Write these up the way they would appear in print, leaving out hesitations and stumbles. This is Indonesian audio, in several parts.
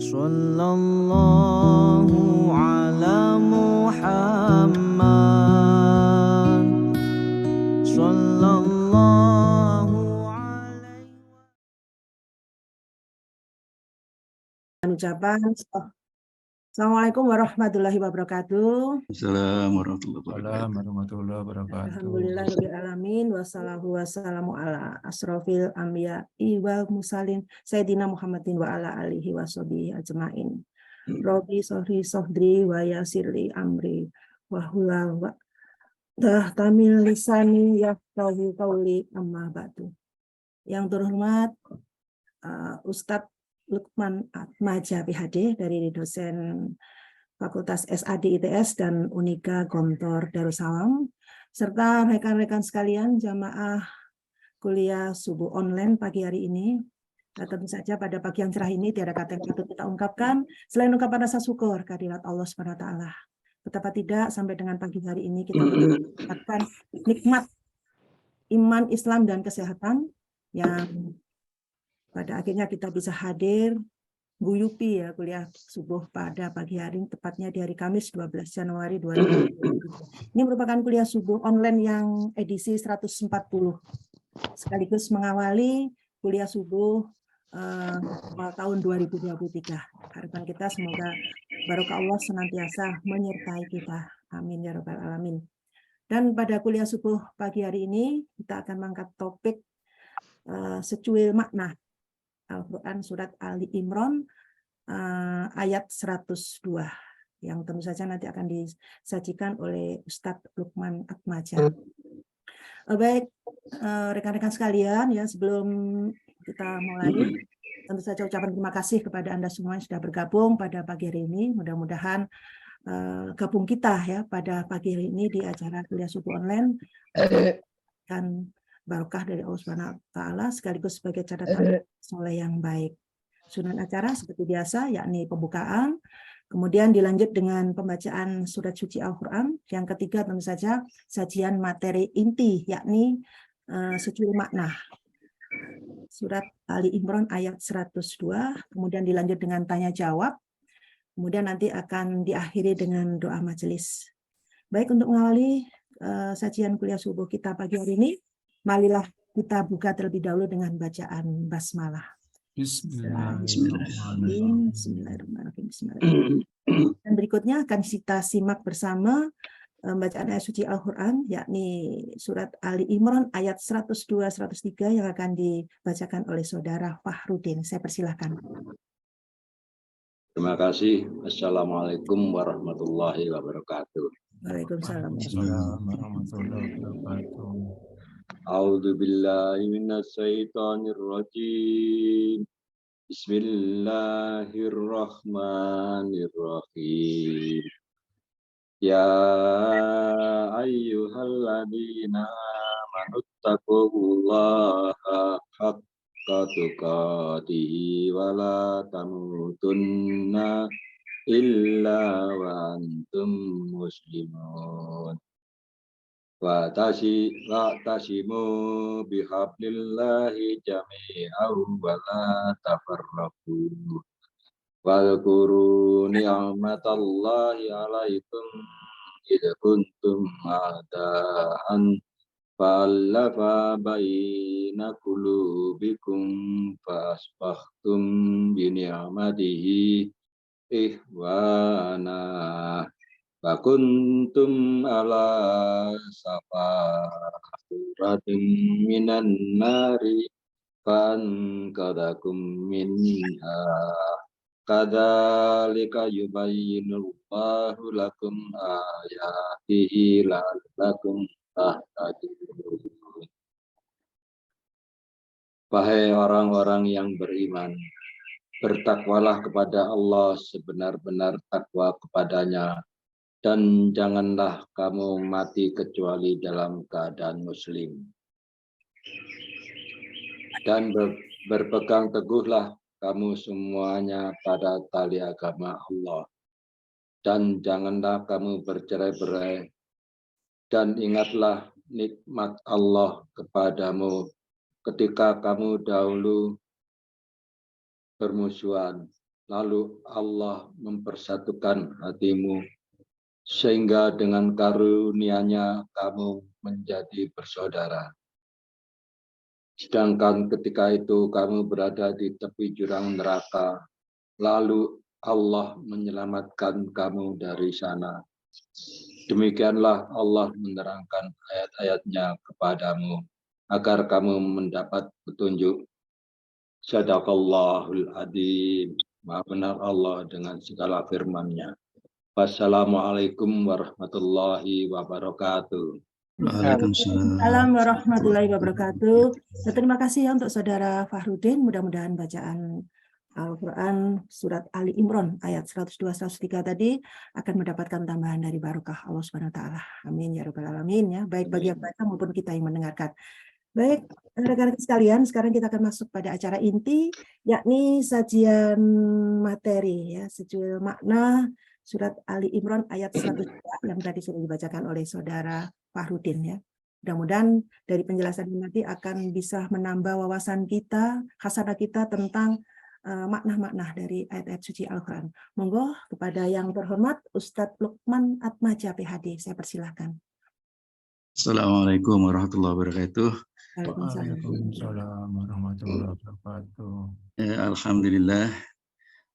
Sallallahu ala Muhammad. Sallallahu alaihi. Ucapan Assalamualaikum warahmatullahi wabarakatuh. Assalamualaikum warahmatullahi wabarakatuh. Alhamdulillahirabbil alamin wassalamu ala asrofil anbiya'i wal mursalin sayyidina Muhammadin wa ala alihi washabihi ajmain. Rabbi sahri sohdri wa yasirli amri wa hula wa tahtamil lisani yafqahu qauli amma ba'du. Yang terhormat Ustadz Lukman Atmaja PhD dari dosen Fakultas SAD ITS dan Unika Gontor Darussalam, serta rekan-rekan sekalian jamaah kuliah subuh online pagi hari ini. Tentu saja pada pagi yang cerah ini tiada kata yang patut kita ungkapkan selain ungkapan rasa syukur kehadirat Allah Subhanahu wa taala. Betapa tidak sampai dengan pagi hari ini kita mendapatkan nikmat iman, Islam dan kesehatan yang pada akhirnya kita bisa hadir guyupi ya kuliah subuh pada pagi hari, tepatnya di hari Kamis 12 Januari 2020. Ini merupakan kuliah subuh online yang edisi 140, sekaligus mengawali kuliah subuh tahun 2023. Harapan kita semoga barokah Allah senantiasa menyertai kita. Amin ya rabbal alamin. Dan pada kuliah subuh pagi hari ini kita akan mengangkat topik secuil makna Al-Quran Surat Ali Imran ayat 102 yang tentu saja nanti akan disajikan oleh Ustadz Lukman Atmaja. Baik, rekan-rekan sekalian, ya sebelum kita mulai, tentu saja ucapan terima kasih kepada Anda semua yang sudah bergabung pada pagi hari ini. Mudah-mudahan gabung kita ya pada pagi hari ini di acara kuliah subuh online dan barokah dari Allah Subhanahu wa taala sekaligus sebagai catatan soleh yang baik. Sunan acara seperti biasa yakni pembukaan, kemudian dilanjut dengan pembacaan surat suci Al-Qur'an, yang ketiga tentu saja sajian materi inti yakni secuil makna. Surat Ali Imran ayat 102, kemudian dilanjut dengan tanya jawab, kemudian nanti akan diakhiri dengan doa majelis. Baik, untuk mengawali sajian kuliah subuh kita pagi hari ini, marilah kita buka terlebih dahulu dengan bacaan basmalah. Bismillahirrahmanirrahim. Bismillahirrahmanirrahim. Dan berikutnya akan kita simak bersama bacaan ayat suci Al-Quran, yakni surat Ali Imran ayat 102-103 yang akan dibacakan oleh saudara Fahrudin. Saya persilahkan. Terima kasih. Assalamualaikum warahmatullahi wabarakatuh. Waalaikumsalam. A'udzu billahi minasy syaithanir rajim. Bismillahirrahmanirrahim. Ya ayyuhalladzina amanu taqullaha haqqa tuqatih wa la tamutunna illa wa antum muslimun. Wa tasimu bihablillahi jami'an wa la tafarraqu. Wadhkuru ni'matallahi 'alaikum idh kuntum a'da'an fa'alafa baina qulubikum fa'asbahtum bi ni'matihi ihwana wa kuntum ala safaratin minan nari fankadakum minha kadzalika yubayyinullahu lakum ayatihi la'allakum tahtadun. Wahai orang-orang yang beriman, bertakwalah kepada Allah sebenar-benar takwa kepadanya, dan janganlah kamu mati kecuali dalam keadaan muslim. Dan berpegang teguhlah kamu semuanya pada tali agama Allah. Dan janganlah kamu bercerai-berai. Dan ingatlah nikmat Allah kepadamu ketika kamu dahulu bermusuhan lalu Allah mempersatukan hatimu, sehingga dengan karunia-Nya kamu menjadi bersaudara. Sedangkan ketika itu kamu berada di tepi jurang neraka, lalu Allah menyelamatkan kamu dari sana. Demikianlah Allah menerangkan ayat-ayat-Nya kepadamu, agar kamu mendapat petunjuk. Sadaqallahul adzim. Maha benar Allah dengan segala firman-Nya. Wassalamualaikum warahmatullahi wabarakatuh. Waalaikumsalam warahmatullahi wabarakatuh. Dan terima kasih ya untuk Saudara Fahrudin. Mudah-mudahan bacaan Al-Quran surat Ali Imran ayat 102-103 tadi akan mendapatkan tambahan dari barokah Allah Subhanahu wa taala. Amin ya rabbal alamin ya. Baik bagi yang baca maupun kita yang mendengarkan. Baik, rekan-rekan sekalian, sekarang kita akan masuk pada acara inti, yakni sajian materi, ya, sejumlah makna surat Ali Imran ayat 102 yang tadi sudah dibacakan oleh Saudara Fahrudin. Ya. Mudah-mudahan dari penjelasan ini nanti akan bisa menambah wawasan kita, khasanah kita tentang makna-makna dari ayat-ayat suci Al-Quran. Monggo kepada yang terhormat Ustadz Lukman Atmaja PhD, saya persilahkan. Assalamualaikum warahmatullahi wabarakatuh. Waalaikumsalam warahmatullahi wabarakatuh. Alhamdulillah.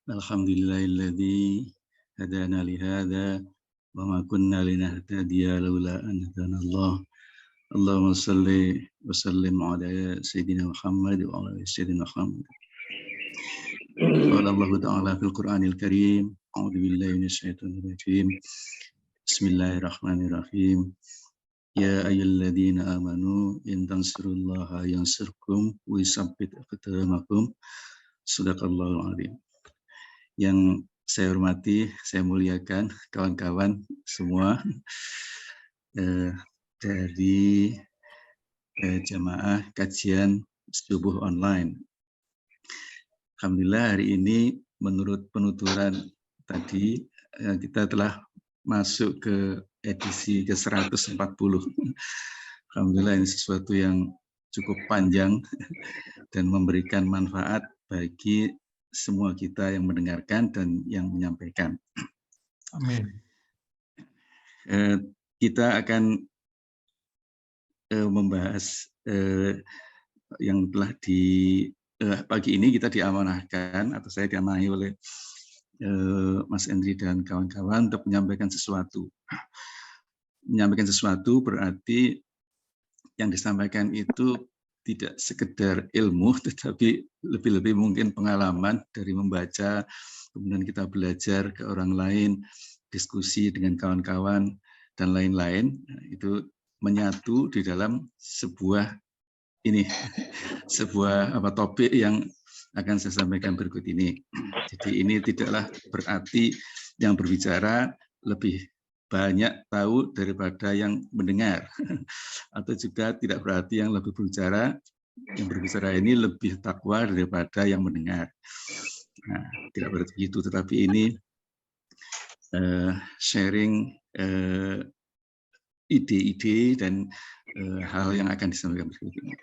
Alhamdulillahilladzi hadana li hadza wa ma kunna linahtadiya laula an hadanallah. Allahumma shalli wa sallim ala sayyidina Muhammad wa ala sayyidina Muhammad. Qala Allah Ta'ala fil Qur'anil Karim, a'udzu billahi minasyaitonir rajim. Bismillahirrahmanirrahim. Ya ayyuhalladzina amanu in tansurullaha yansurkum wa yusabbit aqdamakum. Shadaqallahul azim. Yang saya hormati, saya muliakan kawan-kawan semua dari jamaah kajian subuh online. Alhamdulillah hari ini menurut penuturan tadi kita telah masuk ke edisi ke-140. Alhamdulillah ini sesuatu yang cukup panjang dan memberikan manfaat bagi semua kita yang mendengarkan dan yang menyampaikan. Amin. Kita akan membahas yang telah pagi ini kita diamanahkan atau saya diamanahi oleh Mas Endri dan kawan-kawan untuk menyampaikan sesuatu. Menyampaikan sesuatu berarti yang disampaikan itu tidak sekedar ilmu, tetapi lebih-lebih mungkin pengalaman dari membaca, kemudian kita belajar ke orang lain, diskusi dengan kawan-kawan, dan lain-lain. Itu menyatu di dalam sebuah topik yang akan saya sampaikan berikut ini. Jadi ini tidaklah berarti yang berbicara lebih banyak tahu daripada yang mendengar, atau juga tidak berarti yang berbicara ini lebih takwa daripada yang mendengar. Nah, tidak berarti begitu, tetapi ini sharing ide-ide dan hal yang akan disampaikan berikut ini.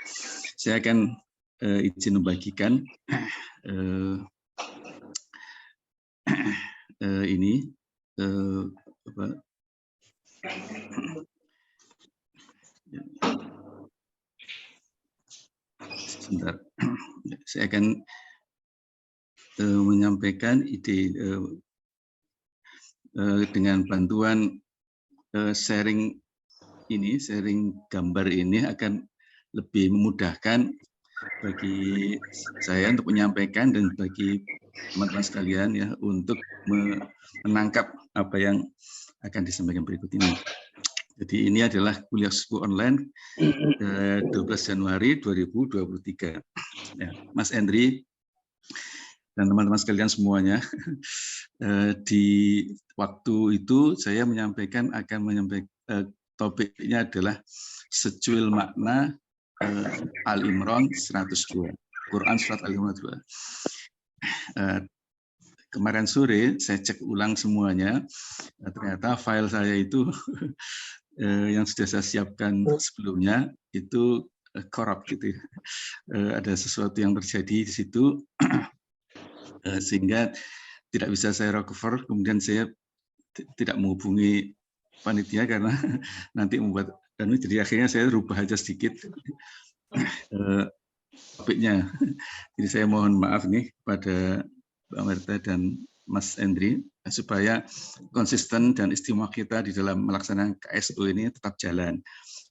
Saya akan izin membagikan ini sebentar. Saya akan menyampaikan ide dengan bantuan sharing gambar ini akan lebih memudahkan bagi saya untuk menyampaikan dan bagi teman-teman sekalian ya untuk menangkap apa yang akan disampaikan berikut ini. Jadi ini adalah kuliah subuh online 12 Januari 2023. Ya, Mas Endri dan teman-teman sekalian semuanya, di waktu itu saya akan menyampaikan topiknya adalah secuil makna Al-Imran 102, Quran surat Al-Imran 2. Kemarin sore saya cek ulang semuanya, ternyata file saya itu yang sudah saya siapkan sebelumnya itu korup gitu. Ada sesuatu yang terjadi di situ sehingga tidak bisa saya recover, kemudian saya tidak menghubungi panitia karena nanti membuat, dan jadi akhirnya saya rubah aja sedikit topiknya. Jadi saya mohon maaf nih pada Mbak Merta dan Mas Endri supaya konsisten dan istimewa kita di dalam melaksanakan KSU ini tetap jalan,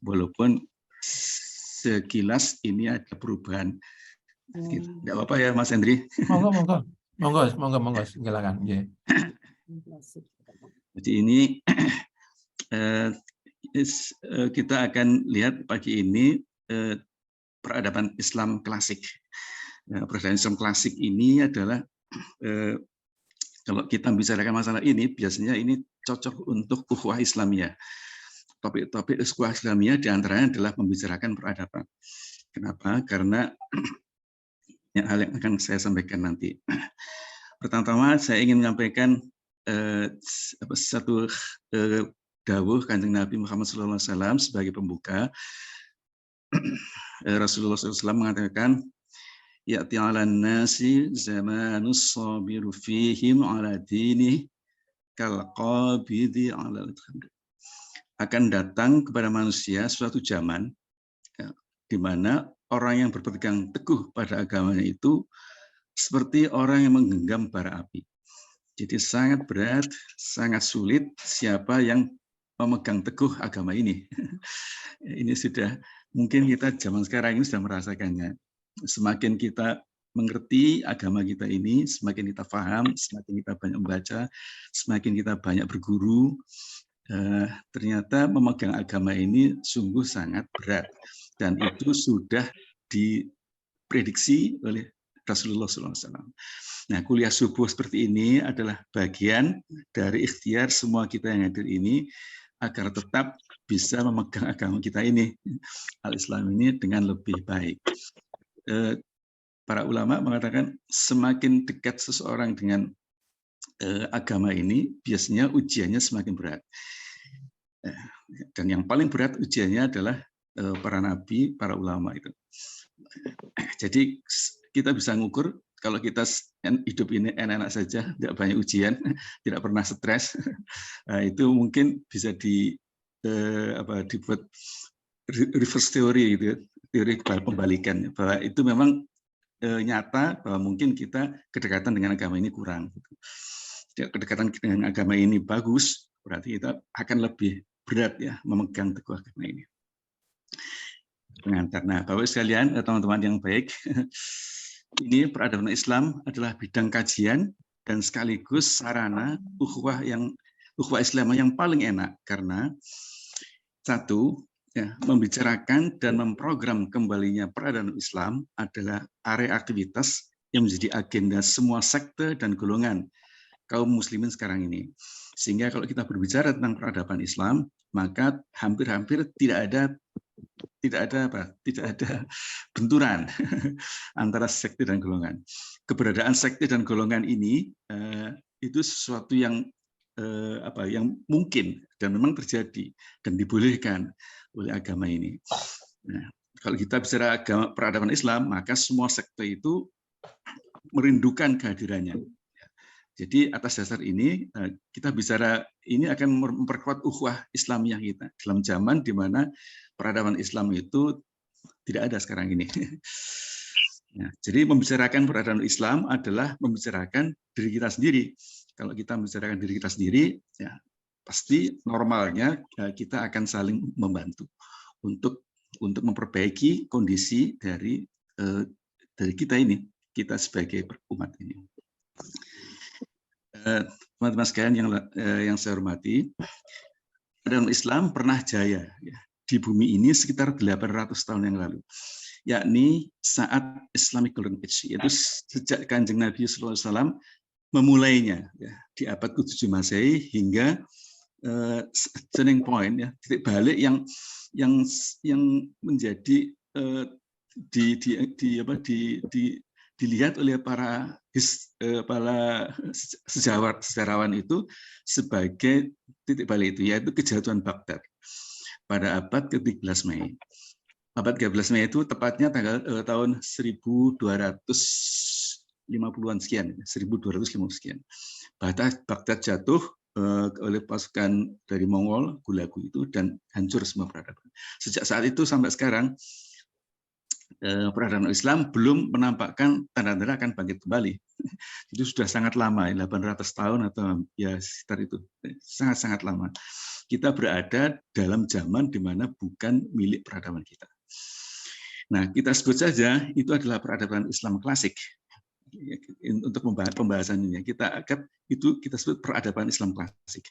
walaupun sekilas ini ada perubahan. Tidak apa-apa ya Mas Endri. Monggo, silakan. Yeah. Jadi ini kita akan lihat pagi ini peradaban Islam klasik. Peradaban Islam klasik ini adalah kalau kita membicarakan masalah ini, biasanya ini cocok untuk ukhuwah Islamiyah. Topik-topik ukhuwah Islamiyah diantaranya adalah membicarakan peradaban. Kenapa? Karena hal yang akan saya sampaikan nanti. Pertama-tama saya ingin menyampaikan satu dawuh Kanjeng Nabi Muhammad SAW sebagai pembuka. Rasulullah SAW mengatakan, ya'ti 'alan nasi zamanus sabiru fihim 'ala dinih kal qabidi 'ala al-khamr. Akan datang kepada manusia suatu zaman di mana orang yang berpegang teguh pada agamanya itu seperti orang yang menggenggam bara api. Jadi sangat berat, sangat sulit siapa yang memegang teguh agama ini. Ini sudah, mungkin kita zaman sekarang ini sudah merasakannya. Semakin kita mengerti agama kita ini, semakin kita paham, semakin kita banyak membaca, semakin kita banyak berguru, ternyata memegang agama ini sungguh sangat berat. Dan itu sudah diprediksi oleh Rasulullah SAW. Nah, kuliah subuh seperti ini adalah bagian dari ikhtiar semua kita yang hadir ini agar tetap bisa memegang agama kita ini, al-Islam ini dengan lebih baik. Para ulama mengatakan semakin dekat seseorang dengan agama ini, biasanya ujiannya semakin berat. Dan yang paling berat ujiannya adalah para nabi, para ulama itu. Jadi kita bisa ngukur kalau kita hidup ini enak-enak saja, tidak banyak ujian, tidak pernah stres, itu mungkin bisa dibuat reverse teori, gitu, teori pembalikan, bahwa itu memang nyata bahwa mungkin kita kedekatan dengan agama ini kurang. Kedekatan dengan agama ini bagus, berarti kita akan lebih berat ya memegang teguh agama ini. Pengantar. Nah, Bapak sekalian, teman-teman yang baik, ini peradaban Islam adalah bidang kajian dan sekaligus sarana ukhuwah Islam yang paling enak karena satu, ya, membicarakan dan memprogram kembalinya peradaban Islam adalah area aktivitas yang menjadi agenda semua sekte dan golongan kaum muslimin sekarang ini. Sehingga kalau kita berbicara tentang peradaban Islam, maka hampir-hampir tidak ada benturan antara sekte dan golongan. Keberadaan sekte dan golongan ini itu sesuatu yang mungkin dan memang terjadi dan dibolehkan oleh agama ini. Nah, kalau kita bicara agama peradaban Islam, maka semua sekte itu merindukan kehadirannya. Jadi atas dasar ini kita bicara ini akan memperkuat ukhuwah Islamiyah kita dalam zaman di mana peradaban Islam itu tidak ada sekarang ini. Nah, jadi membicarakan peradaban Islam adalah membicarakan diri kita sendiri. Kalau kita membicarakan diri kita sendiri, ya pasti normalnya kita akan saling membantu untuk memperbaiki kondisi dari kita ini, kita sebagai umat ini. Teman-teman sekalian yang saya hormati, peradaban Islam pernah jaya ya, di bumi ini sekitar 800 tahun yang lalu, yakni saat Islamic Golden Age, yaitu sejak Kanjeng Nabi SAW memulainya ya, di abad ke-7 Masehi hingga turning point ya, titik balik yang menjadi dilihat oleh para sejarawan itu sebagai titik balik itu, yaitu kejatuhan Baghdad pada abad ke-13 Mei. Abad ke-13 Mei itu tepatnya tahun 1200 1250-an sekian, 1250 sekian. Baghdad jatuh oleh pasukan dari Mongol, Gulagu itu, dan hancur semua peradaban. Sejak saat itu sampai sekarang, peradaban Islam belum menampakkan tanda-tanda akan bangkit kembali. Itu sudah sangat lama, 800 tahun atau ya sekitar itu, sangat-sangat lama. Kita berada dalam zaman di mana bukan milik peradaban kita. Nah, kita sebut saja itu adalah peradaban Islam klasik. Untuk pembahasan ini, kita anggap itu kita sebut peradaban Islam klasik.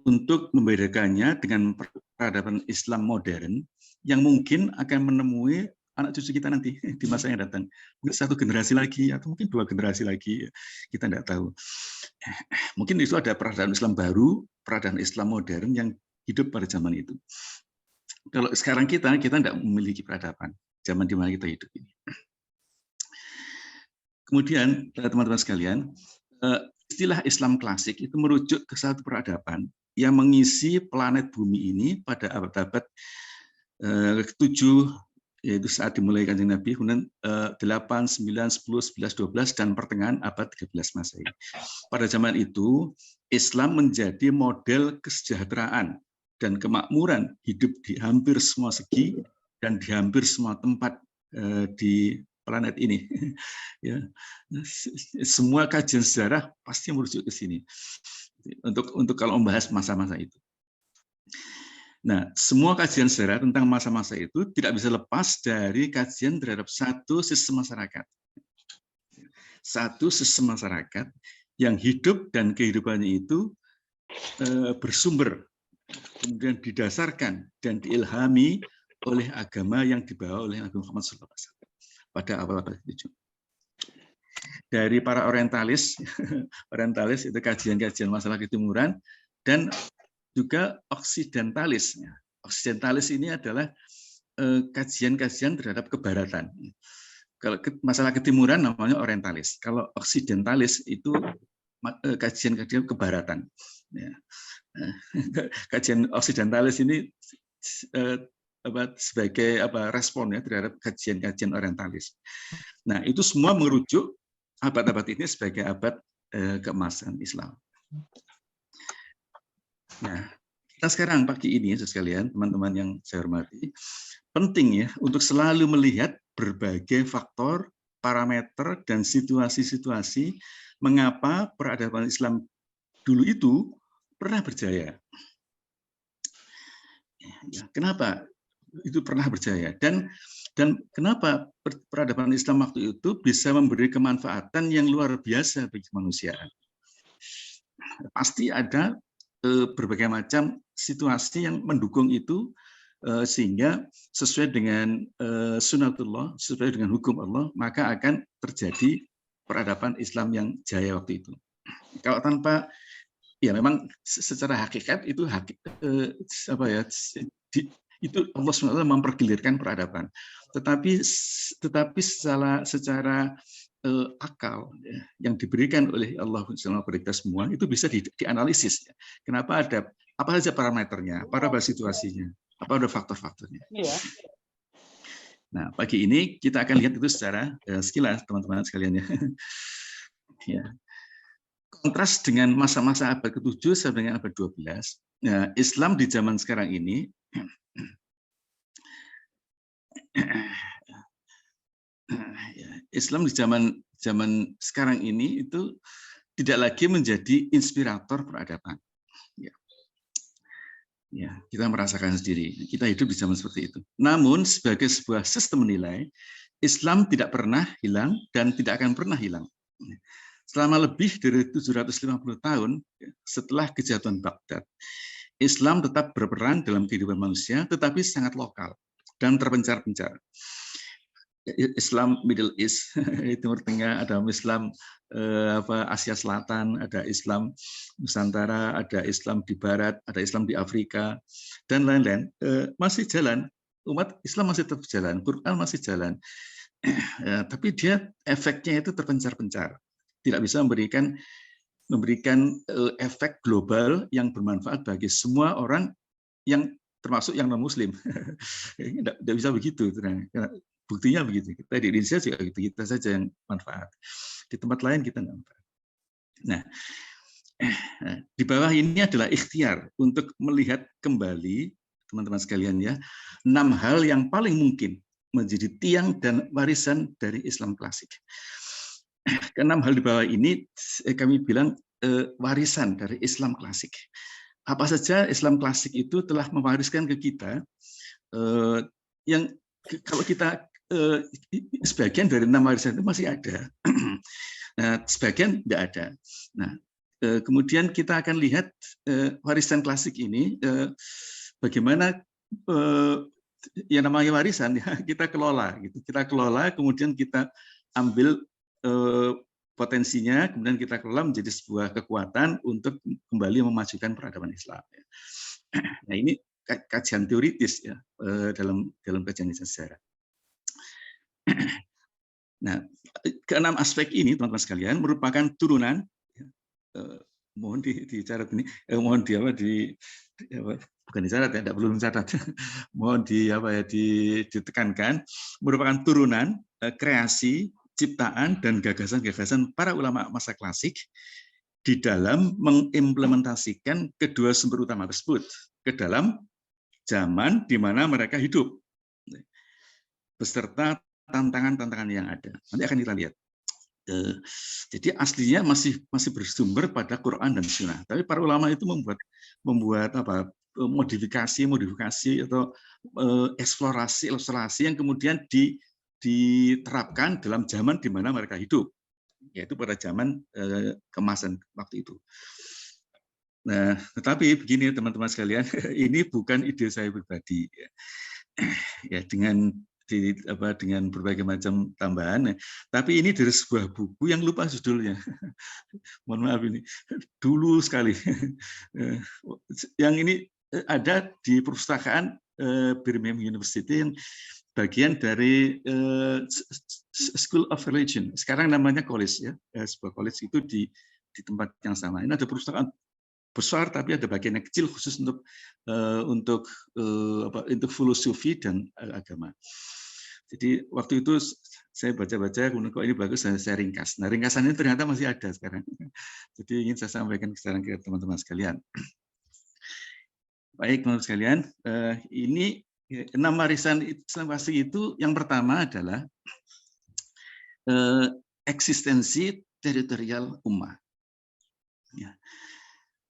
Untuk membedakannya dengan peradaban Islam modern yang mungkin akan menemui anak cucu kita nanti di masa yang datang. Mungkin 1 generasi lagi atau mungkin 2 generasi lagi, kita tidak tahu. Mungkin itu ada peradaban Islam baru, peradaban Islam modern yang hidup pada zaman itu. Kalau sekarang kita tidak memiliki peradaban zaman di mana kita hidup ini. Kemudian, teman-teman sekalian, istilah Islam klasik itu merujuk ke satu peradaban yang mengisi planet bumi ini pada abad-abad ke-7, yaitu saat dimulai Kanjeng Nabi, kemudian 8, 9, 10, 11, 12, dan pertengahan abad 13 Masehi. Pada zaman itu, Islam menjadi model kesejahteraan dan kemakmuran hidup di hampir semua segi dan di hampir semua tempat di planet ini. Ya, semua kajian sejarah pasti merujuk ke sini untuk kalau membahas masa-masa itu. Nah, semua kajian sejarah tentang masa-masa itu tidak bisa lepas dari kajian terhadap satu sistem masyarakat. Satu sistem masyarakat yang hidup dan kehidupannya itu bersumber, kemudian didasarkan dan diilhami oleh agama yang dibawa oleh Nabi Muhammad SAW pada awal abad ke-7. Dari para orientalis, orientalis itu kajian-kajian masalah ketimuran, dan juga oksidentalis. Oksidentalis ini adalah kajian-kajian terhadap kebaratan. Kalau masalah ketimuran namanya orientalis. Kalau oksidentalis itu kajian-kajian kebaratan. Kajian oksidentalis ini sebagai respon ya terhadap kajian-kajian orientalis. Nah, itu semua merujuk abad-abad ini sebagai abad keemasan Islam. Nah, kita sekarang pagi ini, sekalian, teman-teman yang saya hormati, penting ya untuk selalu melihat berbagai faktor, parameter, dan situasi-situasi mengapa peradaban Islam dulu itu pernah berjaya. Kenapa itu pernah berjaya, dan kenapa peradaban Islam waktu itu bisa memberi kemanfaatan yang luar biasa bagi kemanusiaan. Pasti ada berbagai macam situasi yang mendukung itu, sehingga sesuai dengan sunatullah, sesuai dengan hukum Allah, maka akan terjadi peradaban Islam yang jaya waktu itu. Kalau tanpa, ya memang secara hakikat itu itu Allah SWT mempergilirkan peradaban. Tetapi secara akal ya, yang diberikan oleh Allah SWT kepada kita semua itu bisa dianalisis. Ya. Kenapa ada apa saja parameternya, apa situasinya, apa ada faktor-faktornya. Iya. Nah, pagi ini kita akan lihat itu secara sekilas, teman-teman sekalian ya. Ya. Kontras dengan masa-masa abad ke-7 sampai dengan abad 12, nah, Islam di zaman sekarang ini Islam di zaman sekarang ini itu tidak lagi menjadi inspirator peradaban. Ya, kita merasakan sendiri. Kita hidup di zaman seperti itu. Namun sebagai sebuah sistem nilai, Islam tidak pernah hilang dan tidak akan pernah hilang. Selama lebih dari 750 tahun setelah kejatuhan Baghdad, Islam tetap berperan dalam kehidupan manusia, tetapi sangat lokal dan terpencar-pencar. Islam Middle East, Timur Tengah, ada Islam Asia Selatan, ada Islam Nusantara, ada Islam di Barat, ada Islam di Afrika, dan lain-lain. Masih jalan, umat Islam masih tetap jalan, Quran masih jalan, tapi dia efeknya itu terpencar-pencar, tidak bisa memberikan efek global yang bermanfaat bagi semua orang yang termasuk yang non-Muslim. Tidak bisa begitu. Buktinya begitu. Kita di Indonesia juga gitu, kita saja yang manfaat. Di tempat lain kita nggak manfaat. Nah, di bawah ini adalah ikhtiar untuk melihat kembali, teman-teman sekalian ya, 6 hal yang paling mungkin menjadi tiang dan warisan dari Islam klasik. Ke-6 hal di bawah ini kami bilang warisan dari Islam klasik. Apa saja Islam klasik itu telah mewariskan ke kita, yang kalau kita sebagian dari 6 warisan itu masih ada, nah, sebagian tidak ada. Nah, kemudian kita akan lihat warisan klasik ini bagaimana yang namanya warisan ya kita kelola, gitu. Kita kelola, kemudian kita ambil potensinya, kemudian kita kelola menjadi sebuah kekuatan untuk kembali memajukan peradaban Islam. Nah, ini kajian teoritis ya dalam kajian sejarah. Nah, ke-6 aspek ini teman-teman sekalian merupakan turunan. Mohon dicatat ini, mohon bukan dicatat ya, tidak perlu mencatat. Mohon ditekankan merupakan turunan kreasi, ciptaan dan gagasan-gagasan para ulama masa klasik di dalam mengimplementasikan kedua sumber utama tersebut ke dalam zaman di mana mereka hidup, beserta tantangan-tantangan yang ada. Nanti akan kita lihat. Jadi aslinya masih bersumber pada Quran dan Sunnah. Tapi para ulama itu membuat modifikasi atau eksplorasi yang kemudian diterapkan dalam zaman di mana mereka hidup, yaitu pada zaman keemasan waktu itu. Nah, tetapi begini teman-teman sekalian, ini bukan ide saya pribadi, ya dengan berbagai macam tambahan, tapi ini dari sebuah buku yang lupa judulnya. Mohon maaf ini dulu sekali. Yang ini ada di perpustakaan Birmingham University yang bagian dari School of Religion. Sekarang namanya college ya, sebuah college itu di tempat yang sama. Ini ada perpustakaan besar tapi ada bagian yang kecil khusus untuk filosofi dan agama. Jadi waktu itu saya baca-baca, kemudian kok ini bagus, saya ringkas. Nah, ringkasannya ternyata masih ada sekarang. Jadi ingin saya sampaikan sekarang ke teman-teman sekalian. Baik, teman-teman sekalian, ini 6 warisan Islam klasik itu yang pertama adalah eksistensi teritorial ummah. Ya.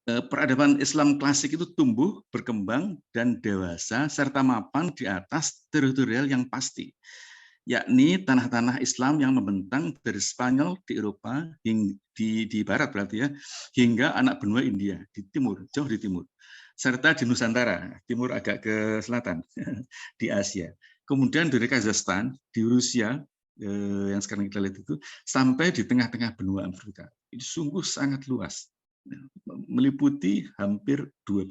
Peradaban Islam klasik itu tumbuh, berkembang, dan dewasa, serta mapan di atas teritorial yang pasti, yakni tanah-tanah Islam yang membentang dari Spanyol di Eropa, di barat berarti ya, hingga anak benua India, di timur, jauh di timur, serta di Nusantara, timur agak ke selatan, di Asia. Kemudian dari Kazakhstan, di Rusia, yang sekarang kita lihat itu, sampai di tengah-tengah benua Afrika. Itu sungguh sangat luas. Meliputi hampir 2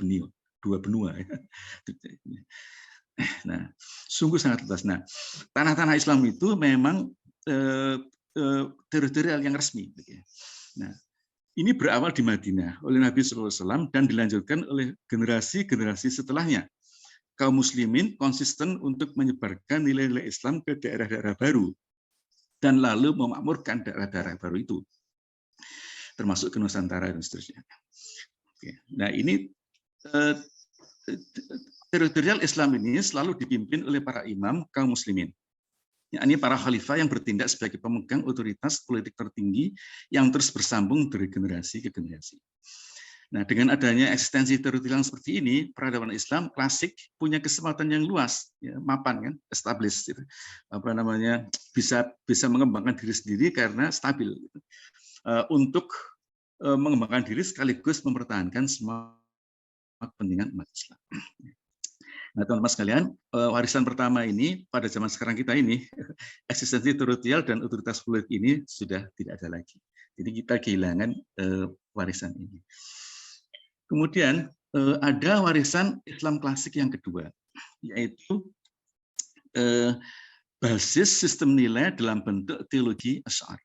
benua. Nah, sungguh sangat luas. Nah, tanah-tanah Islam itu memang teritorial yang resmi. Nah, ini berawal di Madinah oleh Nabi SAW dan dilanjutkan oleh generasi-generasi setelahnya. Kaum muslimin konsisten untuk menyebarkan nilai-nilai Islam ke daerah-daerah baru dan lalu memakmurkan daerah-daerah baru itu, termasuk ke Nusantara dan seterusnya. Nah, ini teritorial Islam ini selalu dipimpin oleh para imam kaum muslimin. Ini para khalifah yang bertindak sebagai pemegang otoritas politik tertinggi yang terus bersambung dari generasi ke generasi. Nah, dengan adanya eksistensi teritorial seperti ini, peradaban Islam klasik punya kesempatan yang luas, ya, mapan kan, established, gitu. Bisa mengembangkan diri sendiri karena stabil, gitu. Untuk mengembangkan diri sekaligus mempertahankan semua kepentingan umat Islam. Nah, teman-teman sekalian, warisan pertama ini pada zaman sekarang kita ini, eksistensi teritorial dan otoritas politik ini sudah tidak ada lagi. Jadi kita kehilangan warisan ini. Kemudian ada warisan Islam klasik yang kedua, yaitu basis sistem nilai dalam bentuk teologi Asy'ari.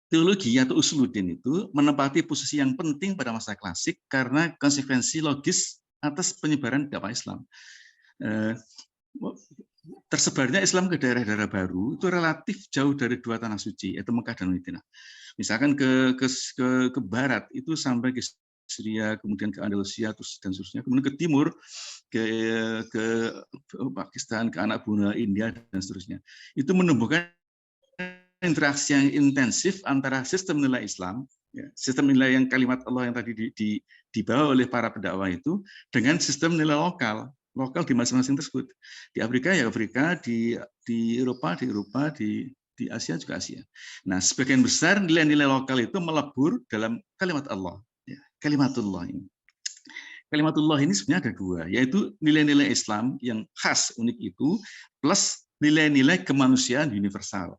Teologi atau usuluddin itu menempati posisi yang penting pada masa klasik karena konsekuensi logis atas penyebaran dakwah Islam. tersebarnya Islam ke daerah-daerah baru itu relatif jauh dari dua tanah suci, yaitu Mekah dan Madinah. Misalkan ke barat itu sampai ke Syria, kemudian ke Andalusia, terus dan seterusnya, kemudian ke timur ke Pakistan, ke anak benua India dan seterusnya. Itu menumbuhkan interaksi yang intensif antara sistem nilai Islam, sistem nilai yang kalimat Allah yang tadi dibawa oleh para pendakwah itu, dengan sistem nilai lokal di masing-masing tersebut. Di Afrika ya Afrika, di Eropa, di Asia juga Asia. Nah, sebagian besar nilai-nilai lokal itu melebur dalam kalimat Allah. Kalimatullah ini. Kalimatullah ini sebenarnya ada dua, yaitu nilai-nilai Islam yang khas unik itu, plus nilai-nilai kemanusiaan universal.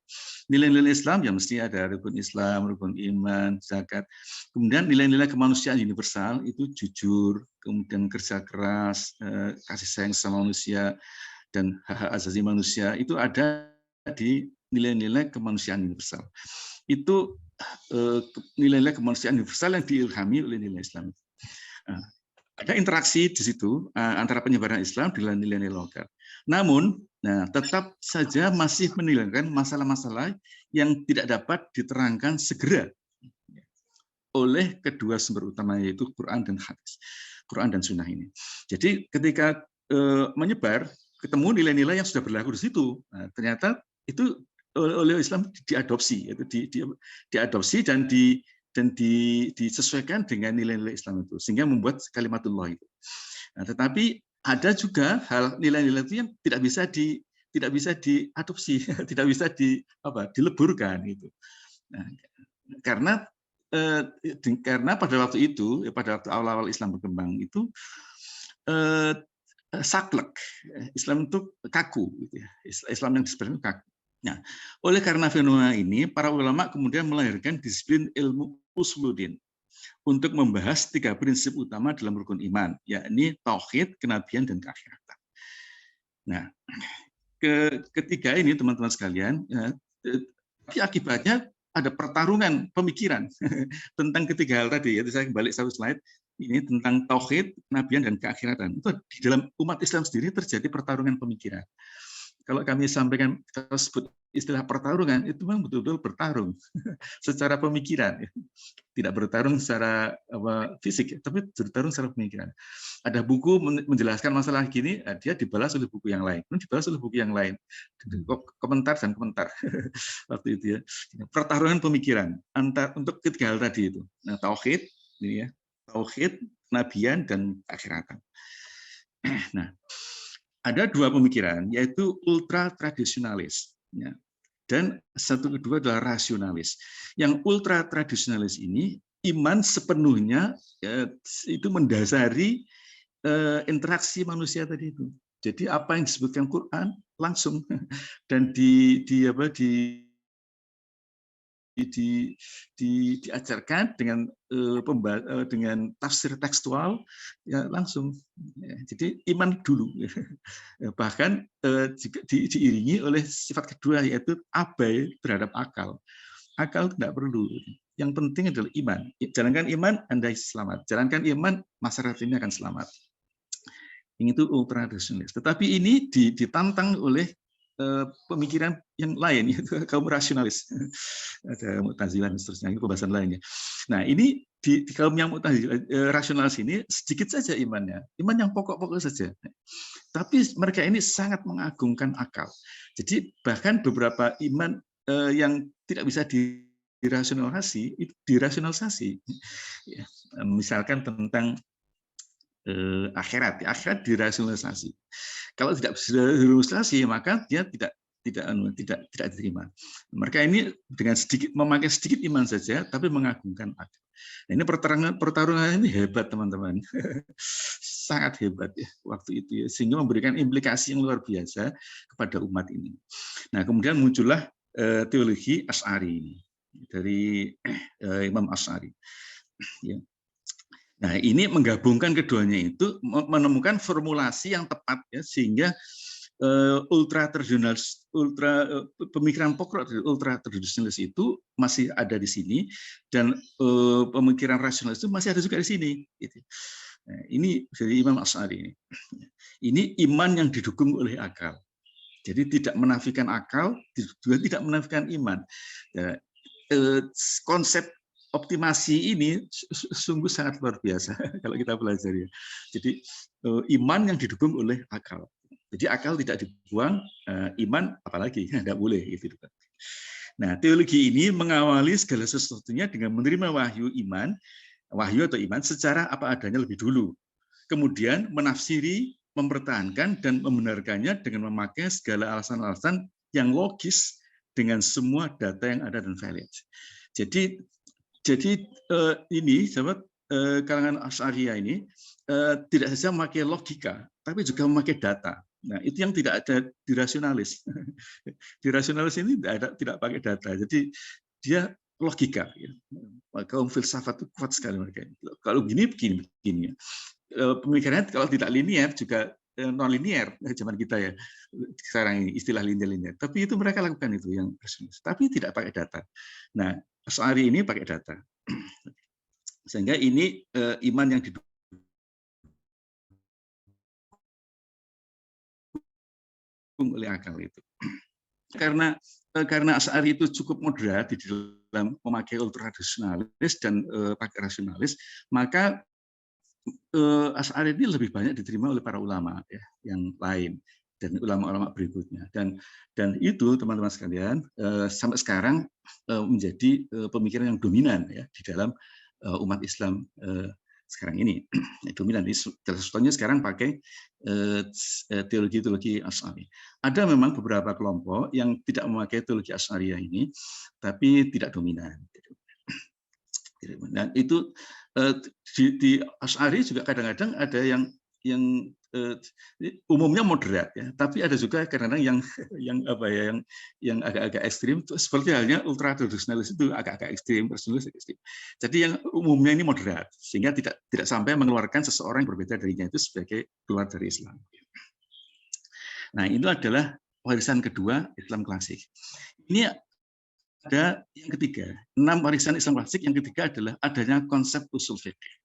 Nilai-nilai Islam yang mesti ada rukun Islam, rukun iman, zakat. Kemudian nilai-nilai kemanusiaan universal itu jujur, kemudian kerja keras, kasih sayang sama manusia, dan hak-hak asasi manusia itu ada di nilai-nilai kemanusiaan universal. Itu nilai-nilai kemanusiaan universal yang diilhami oleh nilai Islam. Ada interaksi di situ antara penyebaran Islam dengan nilai-nilai lokal. Namun, tetap saja masih meninggalkan masalah-masalah yang tidak dapat diterangkan segera oleh kedua sumber utama, yaitu Quran dan hadis, Quran dan Sunnah ini. Jadi ketika menyebar, ketemu nilai-nilai yang sudah berlaku di situ. Nah, ternyata itu oleh Islam diadopsi, yaitu diadopsi dan disesuaikan dengan nilai-nilai Islam itu, sehingga membuat kalimatullah itu. Nah, tetapi ada juga hal nilai-nilai itu yang tidak bisa diadopsi, tidak bisa dileburkan itu. Nah, karena pada waktu itu, pada waktu awal-awal Islam berkembang itu saklek, Islam itu kaku, gitu ya. Islam yang sebenarnya kaku. Nah, oleh karena fenomena ini, para ulama kemudian melahirkan disiplin ilmu usuluddin untuk membahas 3 prinsip utama dalam rukun iman, yakni tauhid, kenabian, dan keakhiratan. Nah, ketiga ini teman-teman sekalian, tapi akibatnya ada pertarungan pemikiran tentang ketiga hal tadi. Yaitu saya balik satu slide. Ini tentang tauhid, kenabian, dan keakhiratan. Itu di dalam umat Islam sendiri terjadi pertarungan pemikiran. Kalau kami sampaikan, kalau sebut istilah pertarungan, itu memang betul-betul bertarung secara pemikiran. Tidak bertarung secara fisik, tapi bertarung secara pemikiran. Ada buku menjelaskan masalah gini, dia dibalas oleh buku yang lain, dibalas oleh buku yang lain. Komentar dan komentar. Waktu itu ya. Pertarungan pemikiran untuk ketiga hal tadi itu. Nah, tauhid, ini ya. Tauhid, kenabian, dan akhiratan. Nah, ada 2 pemikiran, yaitu ultra tradisionalis, ya, dan satu kedua adalah rasionalis. Yang ultra tradisionalis ini iman sepenuhnya ya, itu mendasari interaksi manusia tadi itu. Jadi apa yang disebutkan Quran langsung dan diajarkan dengan tafsir tekstual ya langsung. Jadi iman dulu, bahkan diiringi oleh sifat kedua, yaitu abai terhadap akal. Akal tidak perlu. Yang penting adalah iman. Jalankan iman, Anda selamat. Jalankan iman, masyarakat ini akan selamat. Ini itu ultra rasionalis. Tetapi ini ditantang oleh pemikiran yang lain, yaitu kaum rasionalis. Ada Mu'tazilah dan seterusnya, itu pembahasan lainnya. Nah, ini di kaum yang rasionalis ini sedikit saja imannya, iman yang pokok-pokok saja. Tapi mereka ini sangat mengagungkan akal. Jadi bahkan beberapa iman yang tidak bisa dirasionalisasi, itu dirasionalisasi. Misalkan tentang akhirat dirasionalisasi. Kalau tidak bisa dirasionalisasi, maka dia tidak diterima. Mereka ini dengan memakai sedikit iman saja, tapi mengagungkan akal. Nah, ini pertarungan ini hebat, teman-teman. Sangat hebat ya waktu itu, ya, sehingga memberikan implikasi yang luar biasa kepada umat ini. Nah, kemudian muncullah teologi Asy'ari ini dari Imam Asy'ari. Ya. Nah, ini menggabungkan keduanya itu menemukan formulasi yang tepat ya, sehingga pemikiran pokok dari ultra tradisionalis itu masih ada di sini, dan pemikiran rasionalis itu masih ada juga di sini. Gitu. Nah, ini dari Imam Asy'ari ini. Ini iman yang didukung oleh akal. Jadi tidak menafikan akal, juga tidak menafikan iman. Ya, konsep optimasi ini sungguh sangat luar biasa kalau kita belajar ya. Jadi iman yang didukung oleh akal. Jadi akal tidak dibuang, iman apalagi nggak boleh gitu. Nah, teologi ini mengawali segala sesuatunya dengan menerima wahyu atau iman secara apa adanya lebih dulu. Kemudian menafsiri, mempertahankan dan membenarkannya dengan memakai segala alasan-alasan yang logis dengan semua data yang ada dan valid. Jadi ini sahabat, kalangan Asy'ariyah ini tidak saja memakai logika, tapi juga memakai data. Nah, itu yang tidak ada di rasionalis. Di rasionalis ini tidak pakai data. Jadi dia logika. Kaum filsafat itu kuat sekali mereka. Kalau begini. Pemikirannya kalau tidak linear juga non linear zaman kita ya. Sekarang ini istilah linear. Tapi itu mereka lakukan itu yang rasionalis. Tapi tidak pakai data. Nah, Asy'ari ini pakai data. Sehingga ini iman yang didukung oleh akal itu. Karena Asy'ari itu cukup moderat di dalam memakai ultra rasionalis dan pakai rasionalis, maka Asy'ari ini lebih banyak diterima oleh para ulama ya, yang lain dan ulama-ulama berikutnya. Dan itu teman-teman sekalian sampai sekarang menjadi pemikiran yang dominan ya di dalam umat Islam sekarang ini. Dominan. Contohnya sekarang pakai teologi Asy'ari. Ada memang beberapa kelompok yang tidak memakai teologi Asy'ariyah ini, tapi tidak dominan. Dan itu di Asy'ari juga kadang-kadang ada yang umumnya moderat ya, tapi ada juga kadang-kadang yang agak-agak ekstrim, seperti halnya ultra tradisionalis itu agak-agak ekstrim, rasionalis ekstrim. Jadi yang umumnya ini moderat, sehingga tidak sampai mengeluarkan seseorang yang berbeda darinya itu sebagai keluar dari Islam. Nah, itu adalah warisan kedua Islam klasik. Ini ada yang ketiga, 6 warisan Islam klasik. Yang ketiga adalah adanya konsep usul fikih.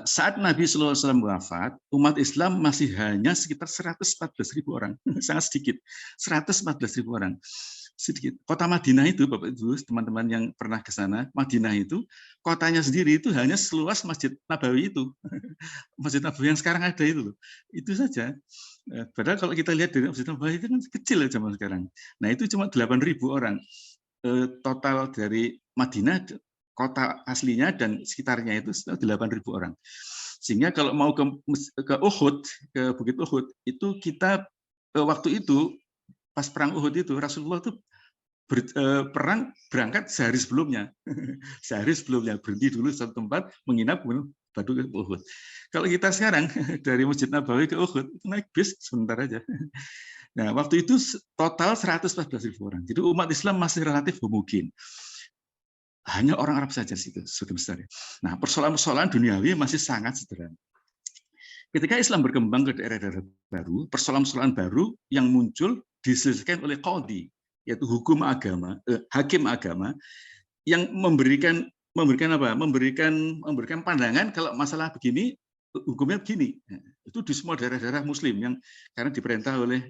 Saat Nabi SAW wafat, umat Islam masih hanya sekitar 114.000 orang, sangat sedikit, 114.000 orang. Sedikit. Kota Madinah itu, Bapak Ibu, teman-teman yang pernah ke sana, Madinah itu, kotanya sendiri itu hanya seluas Masjid Nabawi itu. Masjid Nabawi yang sekarang ada itu. Itu saja. Padahal kalau kita lihat dari Masjid Nabawi itu kan kecil ya zaman sekarang. Nah itu cuma 8.000 orang. Total dari Madinah, kota aslinya dan sekitarnya itu 8.000 orang. Sehingga kalau mau ke Uhud, ke Bukit Uhud, itu kita waktu itu pas perang Uhud itu Rasulullah itu perang berangkat sehari sebelumnya. Sehari sebelumnya berhenti dulu satu tempat menginap baru ke Uhud. Kalau kita sekarang dari Masjid Nabawi ke Uhud itu naik bis sebentar aja. Nah, waktu itu total 114.000 orang. Jadi umat Islam masih relatif homogen. Hanya orang Arab saja situ, besar. Nah, persoalan-persoalan duniawi masih sangat sederhana. Ketika Islam berkembang ke daerah-daerah baru, persoalan-persoalan baru yang muncul diselesaikan oleh qadhi, yaitu hakim agama yang memberikan pandangan kalau masalah begini, hukumnya begini. Itu di semua daerah-daerah Muslim yang karena diperintah oleh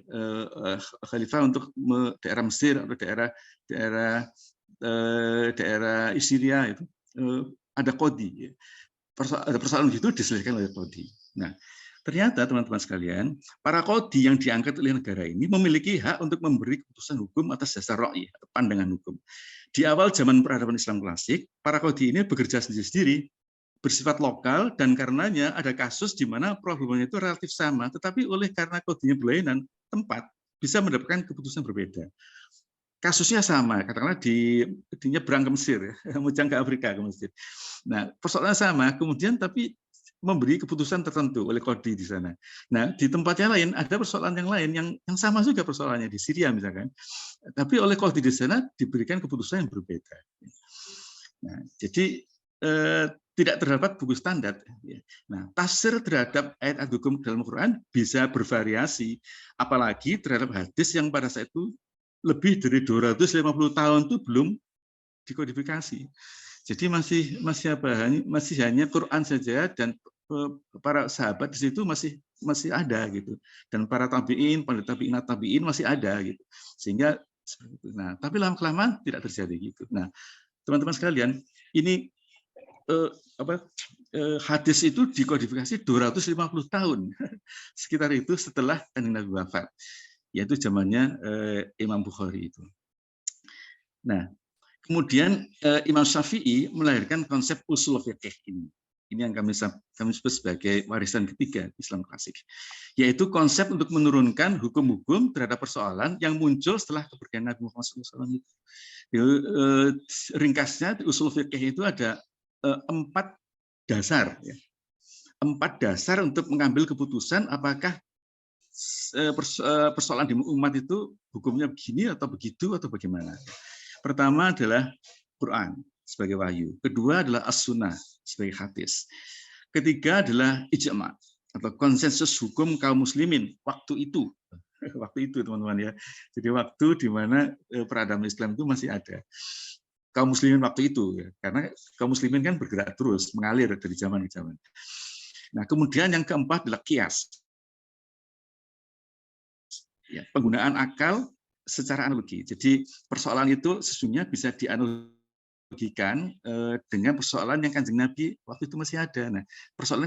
khalifah untuk daerah Mesir atau daerah Syria itu ada qadhi. Ada persoalan gitu diselesaikan oleh qadhi. Nah, ternyata teman-teman sekalian, para qadhi yang diangkat oleh negara ini memiliki hak untuk memberi keputusan hukum atas dasar ra'yi atau pandangan hukum. Di awal zaman peradaban Islam klasik, para qadhi ini bekerja sendiri-sendiri, bersifat lokal, dan karenanya ada kasus di mana problemnya itu relatif sama, tetapi karena qadhinya berlainan tempat, bisa mendapatkan keputusan berbeda. Kasusnya sama, katakanlah di nyebrang ke Mesir, mujang ke Afrika ke Mesir. Nah, persoalannya sama, kemudian tapi memberi keputusan tertentu oleh qadhi di sana. Nah, di tempatnya lain ada persoalan yang lain yang sama juga persoalannya di Syria misalkan. Tapi oleh qadhi di sana diberikan keputusan yang berbeda. Nah, jadi tidak terdapat buku standar. Nah, tafsir terhadap ayat hukum dalam Al-Quran bisa bervariasi, apalagi terhadap hadis yang pada saat itu lebih dari 250 tahun itu belum dikodifikasi. Jadi masih hanya Quran saja, dan para sahabat di situ masih masih ada gitu. Dan para tabiin, pada tabiin masih ada gitu. Sehingga seperti itu. Nah, tapi lama-kelamaan tidak terjadi gitu. Nah, teman-teman sekalian, ini hadis itu dikodifikasi 250 tahun sekitar itu setelah Kanjeng Nabi wafat, yaitu zamannya Imam Bukhari itu. Nah, kemudian Imam Syafi'i melahirkan konsep usul fiqh ini. Ini yang kami sebut sebagai warisan ketiga Islam klasik, yaitu konsep untuk menurunkan hukum-hukum terhadap persoalan yang muncul setelah kepergian Nabi Muhammad SAW itu. Ringkasnya usul fiqh itu ada 4 dasar, ya. 4 dasar untuk mengambil keputusan apakah persoalan di umat itu hukumnya begini atau begitu atau bagaimana. Pertama adalah Quran sebagai wahyu. Kedua adalah as-sunnah sebagai hadis. Ketiga adalah ijma atau konsensus hukum kaum muslimin waktu itu. Waktu itu teman-teman ya. Jadi waktu di mana peradaban Islam itu masih ada. Kaum muslimin waktu itu ya. Karena kaum muslimin kan bergerak terus, mengalir dari zaman ke zaman. Nah, kemudian yang keempat adalah qiyas. Ya, penggunaan akal secara analogi. Jadi persoalan itu sesungguhnya bisa dianalogikan dengan persoalan yang Kanjeng Nabi waktu itu masih ada. Nah, persoalan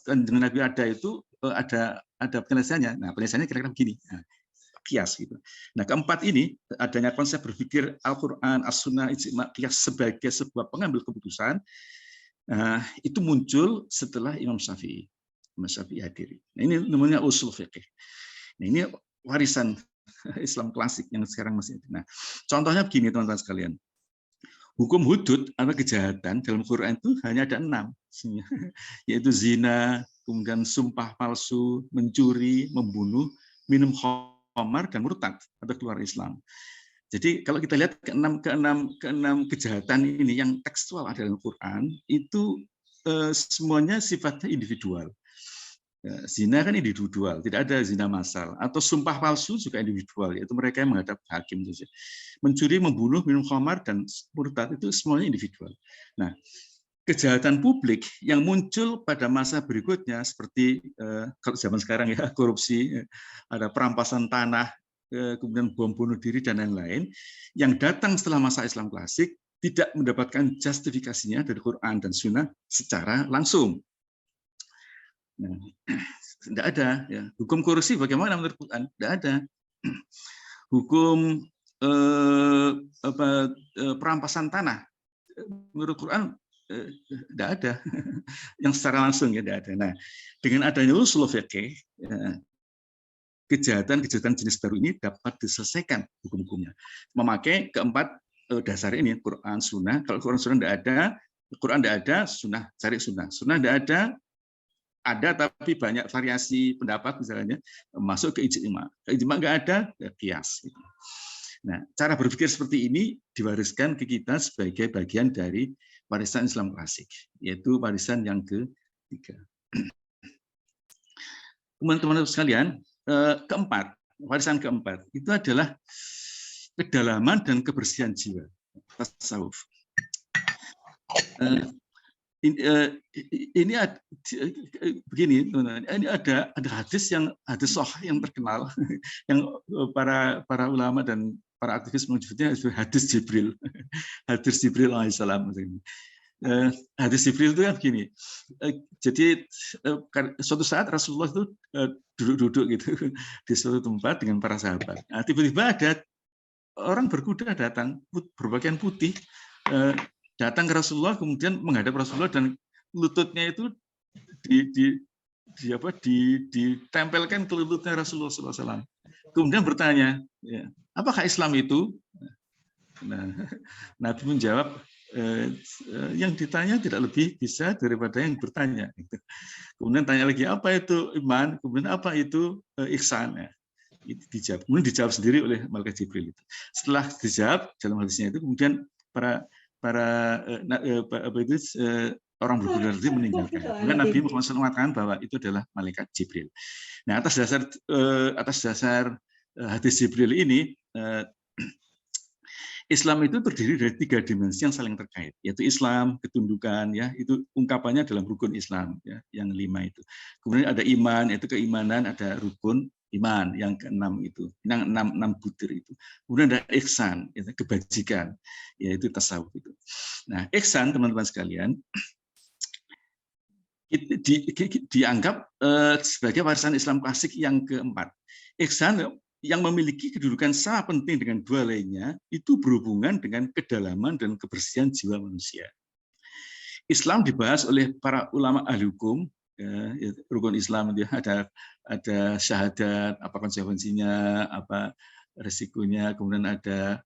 Kanjeng Nabi ada itu ada penyelesaiannya. Nah, penyelesaiannya kira-kira begini. Nah, kias gitu. Nah, keempat ini adanya konsep berpikir Al-Qur'an, As-Sunnah, Ijma, kias sebagai sebuah pengambil keputusan itu muncul setelah Imam Syafi'i. Imam Syafi'i hadir. Nah, ini namanya usul fiqh. Nah, ini warisan Islam klasik yang sekarang masih ada. Nah, contohnya begini teman-teman sekalian. Hukum hudud atau kejahatan dalam Quran itu hanya ada 6, yaitu zina, kemudian sumpah palsu, mencuri, membunuh, minum khamar, dan murtad atau keluar Islam. Jadi kalau kita lihat keenam kejahatan ini yang tekstual ada dalam Quran itu semuanya sifatnya individual. Zina kan individual, tidak ada zina massal. Atau sumpah palsu juga individual, yaitu mereka yang menghadap hakim saja. Mencuri, membunuh, minum khamar, dan murtad itu semuanya individual. Nah, kejahatan publik yang muncul pada masa berikutnya seperti kalau zaman sekarang ya korupsi, ada perampasan tanah, kemudian bom bunuh diri dan lain-lain, yang datang setelah masa Islam klasik tidak mendapatkan justifikasinya dari Quran dan Sunnah secara langsung. Nah, tidak ada ya. Hukum korupsi bagaimana menurut Quran? Tidak ada. Hukum perampasan tanah menurut Quran tidak ada yang secara langsung ya tidak ada. Nah, dengan adanya usul fiqh kejahatan jenis baru ini dapat diselesaikan hukum-hukumnya memakai keempat dasar ini, Quran, Sunnah. Kalau Quran Sunnah tidak ada, Quran tidak ada, Sunnah cari Sunnah. Sunnah tidak ada tapi banyak variasi pendapat misalnya masuk ke ijma. Ijma nggak ada, ya qiyas. Nah, cara berpikir seperti ini diwariskan ke kita sebagai bagian dari warisan Islam klasik, yaitu warisan yang ketiga. Teman-teman sekalian, warisan keempat itu adalah kedalaman dan kebersihan jiwa, tasawuf. Ini begini, ini ada hadis sahih yang terkenal yang para ulama dan para aktivis menyebutnya hadis Jibril, hadis Jibril alaihissalam. Hadis Jibril itu kan begini. Jadi suatu saat Rasulullah itu duduk-duduk gitu di suatu tempat dengan para sahabat. Nah, tiba-tiba ada orang berkuda datang berpakaian putih. Datang ke Rasulullah, kemudian menghadap Rasulullah dan lututnya itu ditempelkan ke lututnya Rasulullah SAW. Kemudian bertanya, ya, apakah Islam itu? Nah, Nabi menjawab, yang ditanya tidak lebih bisa daripada yang bertanya. Kemudian tanya lagi, apa itu iman? Kemudian apa itu ihsan? Ya, itu dijawab. Kemudian dijawab sendiri oleh Malaikat Jibril. Setelah dijawab dalam hadisnya itu, kemudian orang berkuda tadi meninggalkan. Kemudian Nabi Muhammad SAW mengatakan bahwa itu adalah malaikat Jibril. Nah, atas dasar hadis Jibril ini Islam itu terdiri dari 3 dimensi yang saling terkait, yaitu Islam, ketundukan, ya itu ungkapannya dalam rukun Islam, ya, yang 5 itu. Kemudian ada iman, yaitu keimanan, ada rukun iman yang ke-6 itu, yang 6 butir itu. Kemudian ada ihsan, yaitu kebajikan, yaitu tasawuf itu. Nah, ihsan teman-teman sekalian dianggap sebagai warisan Islam klasik yang keempat. Ihsan yang memiliki kedudukan sama penting dengan 2 lainnya itu berhubungan dengan kedalaman dan kebersihan jiwa manusia. Islam dibahas oleh para ulama ahli hukum, ya, rukun Islam itu ada syahadat, apa konsekuensinya, apa resikonya, kemudian ada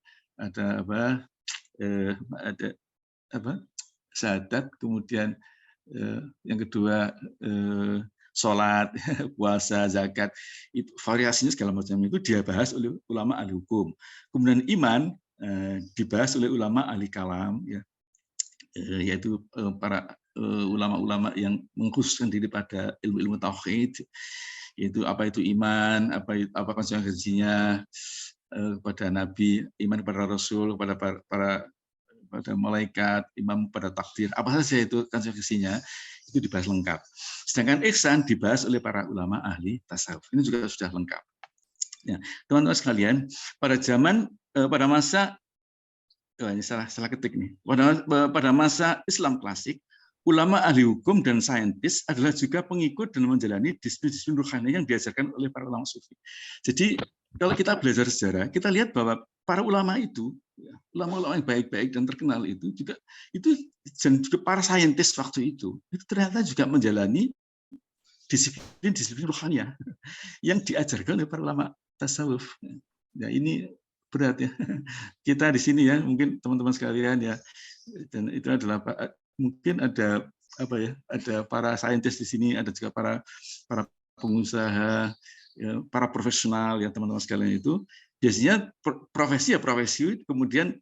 syahadat, kemudian yang kedua sholat, puasa, zakat, itu variasinya segala macam itu dia bahas oleh ulama ahli hukum. Kemudian iman dibahas oleh ulama ahli kalam, ya, yaitu para ulama-ulama yang mengkhususkan diri pada ilmu-ilmu tauhid, yaitu apa itu iman, apa konsekuensinya kepada Nabi, iman kepada Rasul, pada malaikat, iman pada takdir, apa saja itu konsekuensinya, itu dibahas lengkap. Sedangkan ihsan dibahas oleh para ulama ahli tasawuf. Ini juga sudah lengkap. Ya, teman-teman sekalian, pada masa ini salah ketik nih. Pada masa Islam klasik, ulama ahli hukum dan saintis adalah juga pengikut dan menjalani disiplin-disiplin rohani yang diajarkan oleh para ulama sufi. Jadi kalau kita belajar sejarah, kita lihat bahwa para ulama itu, ulama-ulama yang baik-baik dan terkenal itu juga para saintis waktu itu ternyata juga menjalani disiplin rohani yang diajarkan oleh para ulama tasawuf. Ya, ini berat ya. Kita di sini ya, mungkin teman-teman sekalian ya, dan itu adalah mungkin ada ada para saintis di sini, ada juga para pengusaha, ya, para profesional ya teman-teman sekalian itu biasanya profesi, kemudian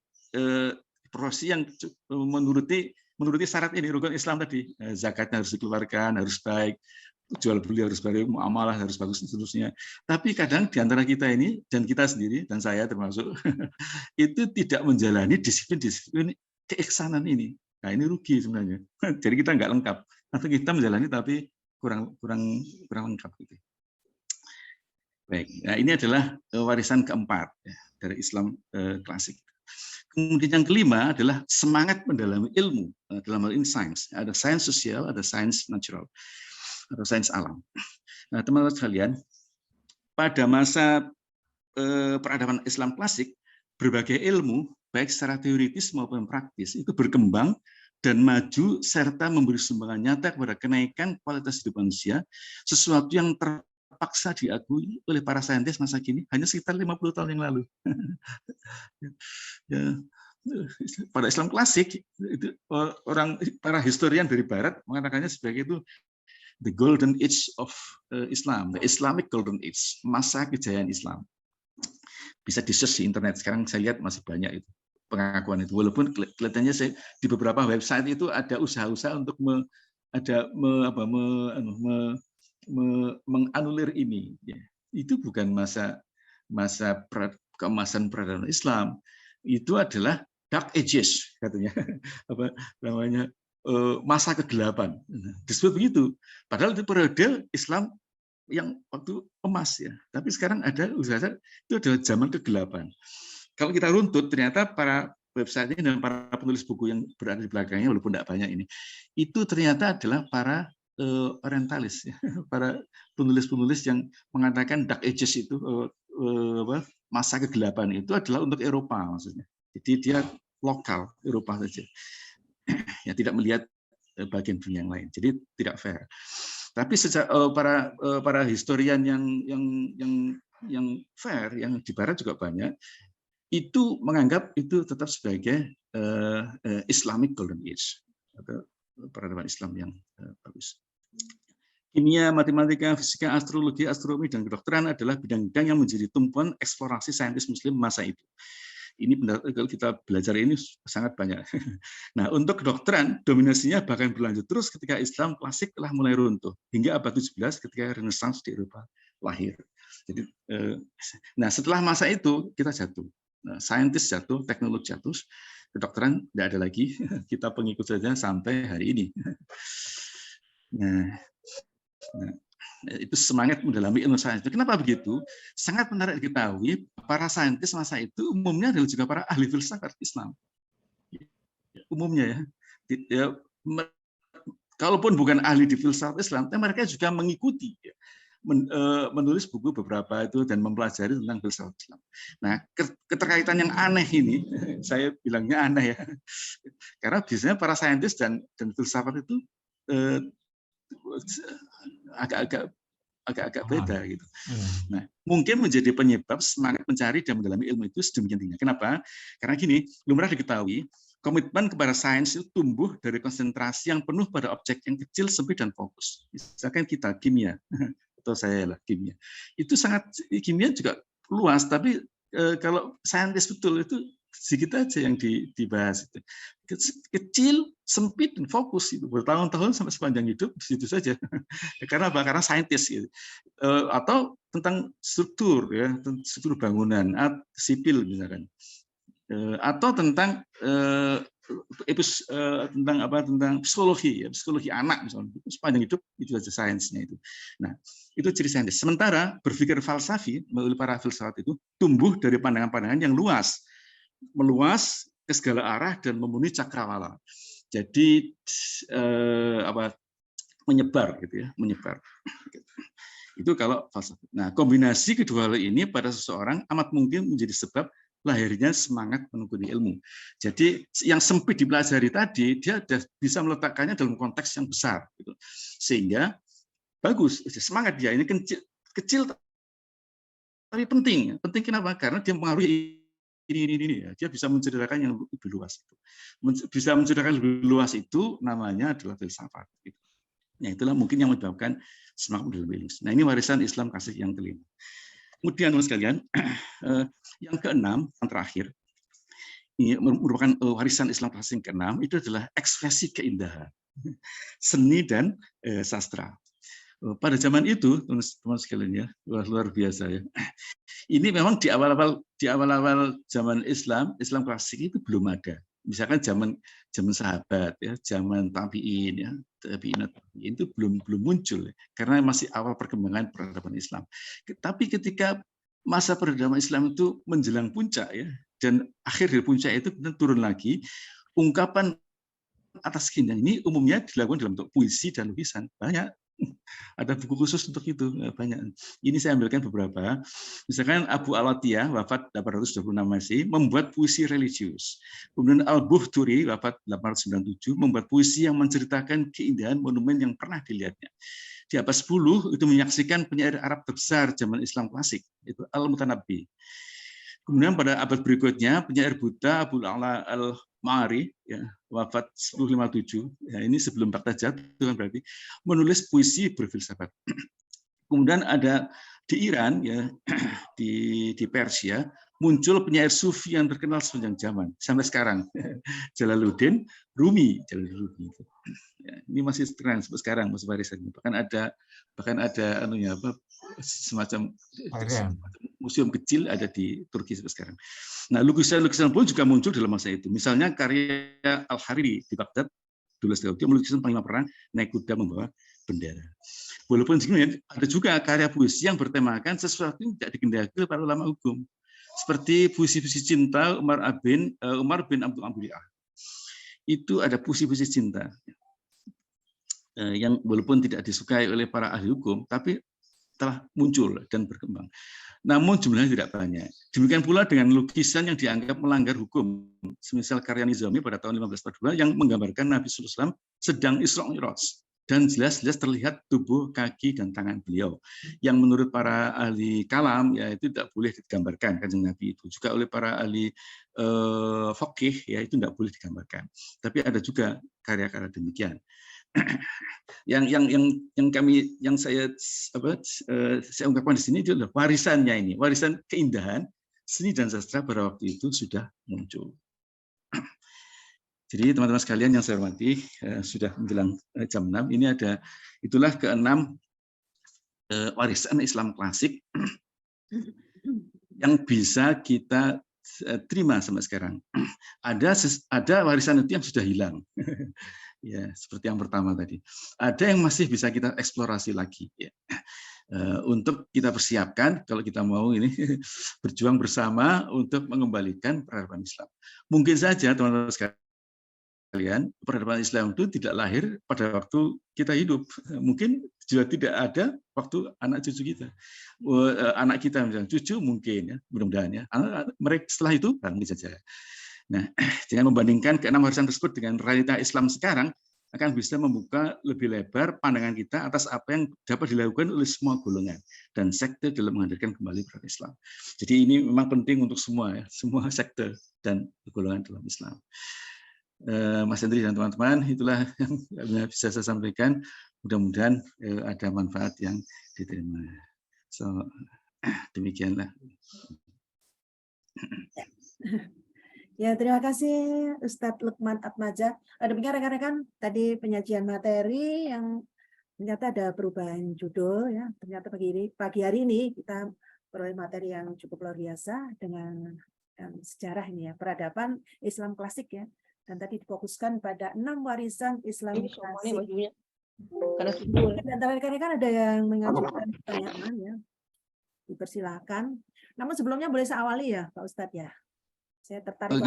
profesi yang menuruti syarat ini rukun Islam tadi, zakatnya harus dikeluarkan, harus baik, jual beli harus baik, muamalah harus bagus dan seterusnya. Tapi kadang di antara kita ini dan kita sendiri dan saya termasuk itu tidak menjalani disiplin keiksanan ini. Nah, ini rugi sebenarnya. Jadi kita nggak lengkap. Atau kita menjalani tapi kurang lengkap gitu. Baik, nah ini adalah warisan keempat ya, dari Islam klasik. Kemudian yang kelima adalah semangat mendalami ilmu, dalam hal ini sains. Ada sains sosial, ada sains natural, atau sains alam. Nah, teman-teman sekalian, pada masa peradaban Islam klasik, berbagai ilmu, baik secara teoritis maupun praktis, itu berkembang dan maju serta memberi sumbangan nyata kepada kenaikan kualitas hidup manusia, sesuatu yang terpaksa diakui oleh para saintis masa kini hanya sekitar 50 tahun yang lalu. Ya, pada Islam klasik itu para historian dari Barat mengatakannya sebagai itu the golden age of Islam, the Islamic golden age, masa kejayaan Islam. Bisa di-search di internet, sekarang saya lihat masih banyak itu pengakuan itu, walaupun kelihatannya di beberapa website itu ada usaha-usaha untuk menganulir ini. Ya. Itu bukan masa keemasan peradaban Islam, itu adalah dark ages katanya, masa kegelapan. Disebut begitu. Padahal itu periode Islam yang waktu emas ya. Tapi sekarang ada usaha itu adalah zaman kegelapan. Kalau kita runtut, ternyata para website ini dan para penulis buku yang berada di belakangnya, walaupun tidak banyak ini, itu ternyata adalah para orientalis, ya. Para penulis-penulis yang mengatakan dark ages itu, masa kegelapan itu adalah untuk Eropa maksudnya. Jadi dia lokal Eropa saja, ya tidak melihat bagian dunia yang lain. Jadi tidak fair. Tapi para historian yang fair, yang di Barat juga banyak, itu menganggap itu tetap sebagai Islamic Golden Age atau peradaban Islam yang bagus. Kimia, matematika, fisika, astrologi, astronomi, dan kedokteran adalah bidang-bidang yang menjadi tumpuan eksplorasi saintis Muslim masa itu. Ini kalau kita belajar ini sangat banyak. Nah, untuk kedokteran, dominasinya bahkan berlanjut terus ketika Islam klasik telah mulai runtuh hingga abad 17 ketika Renaissance di Eropa lahir. Jadi, nah setelah masa itu kita jatuh. saintis jatuh, teknolog jatuh, kedokteran tidak ada lagi, kita pengikut saja sampai hari ini. Nah, itu semangat mendalami ilmu sains. Kenapa begitu? Sangat menarik diketahui, para saintis masa itu umumnya adalah juga para ahli filsafat Islam. Umumnya ya, kalaupun bukan ahli di filsafat Islam, tapi mereka juga mengikuti, menulis buku beberapa itu dan mempelajari tentang filsafat Islam. Nah, keterkaitan yang aneh ini, saya bilangnya aneh ya, karena biasanya para saintis dan filsafat itu agak-agak beda gitu. Nah, mungkin menjadi penyebab semangat mencari dan mendalami ilmu itu sedemikian tinggi. Kenapa? Karena gini, lumrah diketahui komitmen kepada sains itu tumbuh dari konsentrasi yang penuh pada objek yang kecil, sempit, dan fokus. Misalkan kita kimia, atau saya lah kimia. Itu sangat, kimia juga luas, tapi kalau saintis betul itu sedikit aja yang dibahas. Itu kecil, sempit, dan fokus itu bertahun-tahun sampai sepanjang hidup di situ saja. Karena apa? Karena saintis gitu. Atau tentang struktur ya, struktur bangunan, sipil misalkan. Atau tentang tentang psikologi ya, psikologi anak misalnya, sepanjang hidup itu saja sainsnya itu. Nah, itu ciri saintis. Sementara berpikir falsafi melalui para filsafat itu tumbuh dari pandangan-pandangan yang luas, meluas ke segala arah dan memenuhi cakrawala. Jadi menyebar gitu ya, menyebar. Itu kalau falsafah. Nah, kombinasi kedua hal ini pada seseorang amat mungkin menjadi sebab lahirnya semangat menekuni ilmu. Jadi yang sempit dipelajari tadi, dia bisa meletakkannya dalam konteks yang besar. Gitu. Sehingga bagus, semangat dia ini kecil tapi penting. Penting kenapa? Karena dia mempengaruhi ini ya. Dia bisa menceritakan yang lebih luas. Bisa menceritakan lebih luas itu namanya adalah filsafat. Gitu. Nah, itulah mungkin yang menyebabkan semangat mendalam ilmu. Nah, ini warisan Islam klasik yang kelima. Kemudian teman sekalian, yang keenam, yang terakhir, ini merupakan warisan Islam klasik yang keenam, itu adalah ekspresi keindahan, seni dan sastra. Pada zaman itu, teman-teman sekalian ya, luar biasa ya. Ini memang di awal-awal zaman Islam klasik itu belum ada. Misalkan zaman sahabat ya, zaman tabi'in ya, tabi'in itu belum muncul ya, karena masih awal perkembangan peradaban Islam. Tapi ketika masa peradaban Islam itu menjelang puncak ya, dan akhir dari puncak itu kemudian turun lagi, ungkapan atas keindahan ini umumnya dilakukan dalam bentuk puisi dan lukisan. Banyak. Ada buku khusus untuk itu, banyak. Ini saya ambilkan beberapa. Misalkan Abu Al-Atiyah, wafat 826 Masehi, membuat puisi religius. Kemudian Al-Buhturi, wafat 897, membuat puisi yang menceritakan keindahan monumen yang pernah dilihatnya. Di abad 10 itu menyaksikan penyair Arab terbesar zaman Islam klasik, itu Al-Mutanabbi. Kemudian pada abad berikutnya penyair Buddha Abu Ala Al-Ma'ari ya, wafat 1057, ya, ini sebelum Baghdad jatuh kan berarti, menulis puisi berfilsafat. Kemudian ada di Iran ya, di Persia muncul penyair sufi yang terkenal sepanjang zaman sampai sekarang, Jalaluddin Rumi. Ya, ini masih terkenal sampai sekarang, masih warisan. Bahkan ada anunya apa, semacam museum kecil ada di Turki sampai sekarang. Nah, lukisan pun juga muncul dalam masa itu. Misalnya karya Al-Hariri di Baghdad, dia melukiskan panglima perang naik kuda membawa bendera. Walaupun begini, ada juga karya puisi yang bertemakan sesuatu yang tidak dikendaki oleh para ulama hukum. Seperti puisi-puisi cinta Umar bin Abdul Ambiliah. Itu ada puisi-puisi cinta yang walaupun tidak disukai oleh para ahli hukum, tapi telah muncul dan berkembang. Namun jumlahnya tidak banyak. Demikian pula dengan lukisan yang dianggap melanggar hukum, semisal karya Nizami pada tahun 1542 yang menggambarkan Nabi SAW sedang Isra Mi'raj dan jelas-jelas terlihat tubuh, kaki, dan tangan beliau. Yang menurut para ahli kalam ya itu tidak boleh digambarkan kanjeng Nabi itu. Juga oleh para ahli fikih ya itu tidak boleh digambarkan. Tapi ada juga karya-karya demikian. yang saya ungkapkan di sini itu adalah warisannya ini, warisan keindahan seni dan sastra pada waktu itu sudah muncul. Jadi teman-teman sekalian yang saya hormati, sudah menjelang jam 6, ini itulah keenam warisan Islam klasik yang bisa kita terima sampai sekarang. Ada warisan itu yang sudah hilang. Ya, seperti yang pertama tadi. Ada yang masih bisa kita eksplorasi lagi ya. Untuk kita persiapkan kalau kita mau ini berjuang bersama untuk mengembalikan peradaban Islam. Mungkin saja teman-teman sekalian, peradaban Islam itu tidak lahir pada waktu kita hidup. Mungkin juga tidak ada waktu anak cucu kita. Anak kita misalnya, cucu mungkin ya, mudah-mudahan ya. Mereka setelah itu mungkin saja. Nah, dengan membandingkan keenam warisan tersebut dengan realita Islam sekarang, akan bisa membuka lebih lebar pandangan kita atas apa yang dapat dilakukan oleh semua golongan dan sekte dalam menghadirkan kembali peradaban Islam. Jadi ini memang penting untuk semua ya, semua sekte dan golongan dalam Islam. Mas Hendri dan teman-teman, itulah yang bisa saya sampaikan. Mudah-mudahan ada manfaat yang diterima. So, demikianlah. Ya, terima kasih Ustadz Lukman Atmaja. Demikian rekan-rekan, tadi penyajian materi yang ternyata ada perubahan judul ya. Ternyata pagi hari ini kita peroleh materi yang cukup luar biasa dengan sejarah ini ya, peradaban Islam klasik ya. Dan tadi difokuskan pada 6 warisan Islam klasik. Dan rekan-rekan ada yang mengajukan pertanyaan ya. Dipersilahkan. Namun sebelumnya boleh saya awali ya, Pak Ustadz ya. Saya tertarik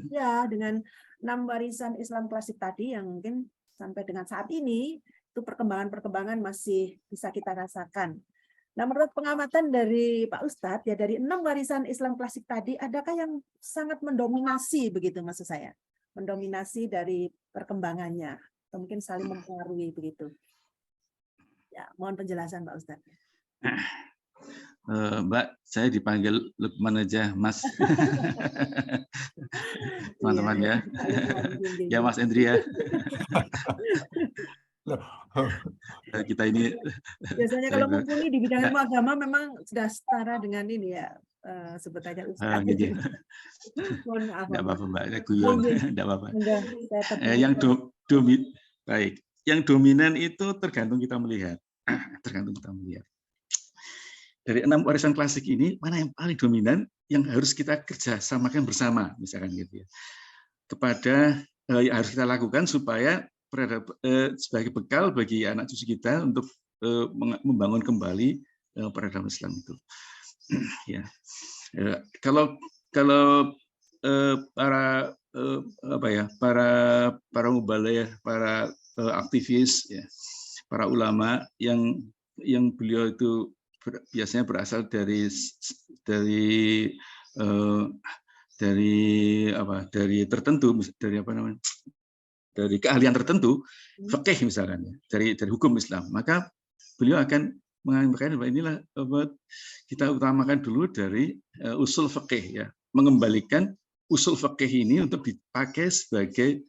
ya dengan 6 warisan Islam klasik tadi yang mungkin sampai dengan saat ini itu perkembangan-perkembangan masih bisa kita rasakan. Nah, menurut pengamatan dari Pak Ustadz ya, dari 6 warisan Islam klasik tadi, adakah yang sangat mendominasi begitu maksud saya? Mendominasi dari perkembangannya atau mungkin saling mempengaruhi begitu? Ya, mohon penjelasan Pak Ustadz. Mbak, saya dipanggil Lukman aja, Mas. Teman-teman ya. Ya, Mas Hendri ya. Kita ini biasanya kalau mumpuni di bidang ilmu agama memang sudah setara dengan ini ya, sebut aja Ustaz. Mohon maaf. Enggak apa-apa, Mbak. Guyon, enggak apa-apa. Baik. Yang dominan itu tergantung kita melihat. Dari 6 warisan klasik ini, mana yang paling dominan yang harus kita kerjasamakan bersama, misalkan gitu ya. Kepada yang harus kita lakukan supaya sebagai bekal bagi anak cucu kita untuk membangun kembali peradaban Islam itu. Ya. Kalau para muballigh, para aktivis ya, para ulama yang beliau itu biasanya berasal dari tertentu, dari keahlian tertentu, fikih misalkan, dari hukum Islam, maka beliau akan mengajarkan bahwa inilah kita utamakan dulu dari usul fikih ya, mengembalikan usul fikih ini untuk dipakai sebagai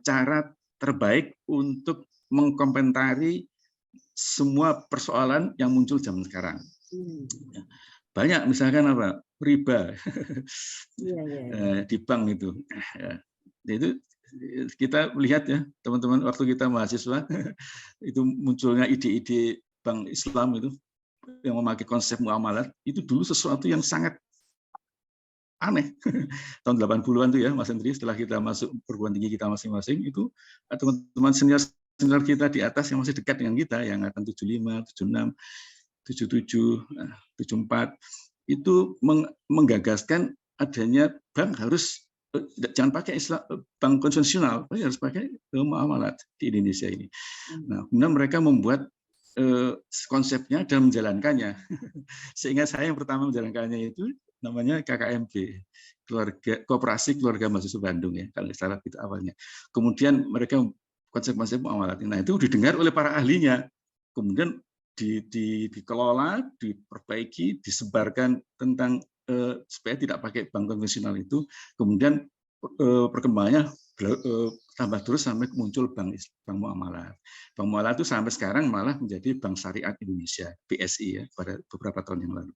cara terbaik untuk mengkomentari semua persoalan yang muncul zaman sekarang. Banyak misalkan apa? Riba. Di bank itu. Itu kita lihat ya, teman-teman, waktu kita mahasiswa itu munculnya ide-ide bank Islam itu yang memakai konsep muamalat, itu dulu sesuatu yang sangat aneh. Tahun 80-an itu ya, Mas Hendri, setelah kita masuk perguruan tinggi kita masing-masing, itu teman-teman senior kita di atas yang masih dekat dengan kita, yang angkatan 75, 76, 77, 74, itu menggagaskan adanya bank harus jangan pakai bank konvensional, harus pakai muamalat di Indonesia ini. Nah, kemudian mereka membuat konsepnya dan menjalankannya. Sehingga saya yang pertama menjalankannya itu namanya KKMB, Koperasi Keluarga Mahasiswa Bandung ya, kalau salah itu awalnya. Kemudian mereka konsep-konsep muamalat. Nah, itu didengar oleh para ahlinya. Kemudian dikelola, diperbaiki, disebarkan tentang supaya tidak pakai bank konvensional itu. Kemudian perkembangannya tambah terus sampai muncul bank muamalat. Bank muamalat itu sampai sekarang malah menjadi Bank Syariat Indonesia, BSI ya, pada beberapa tahun yang lalu.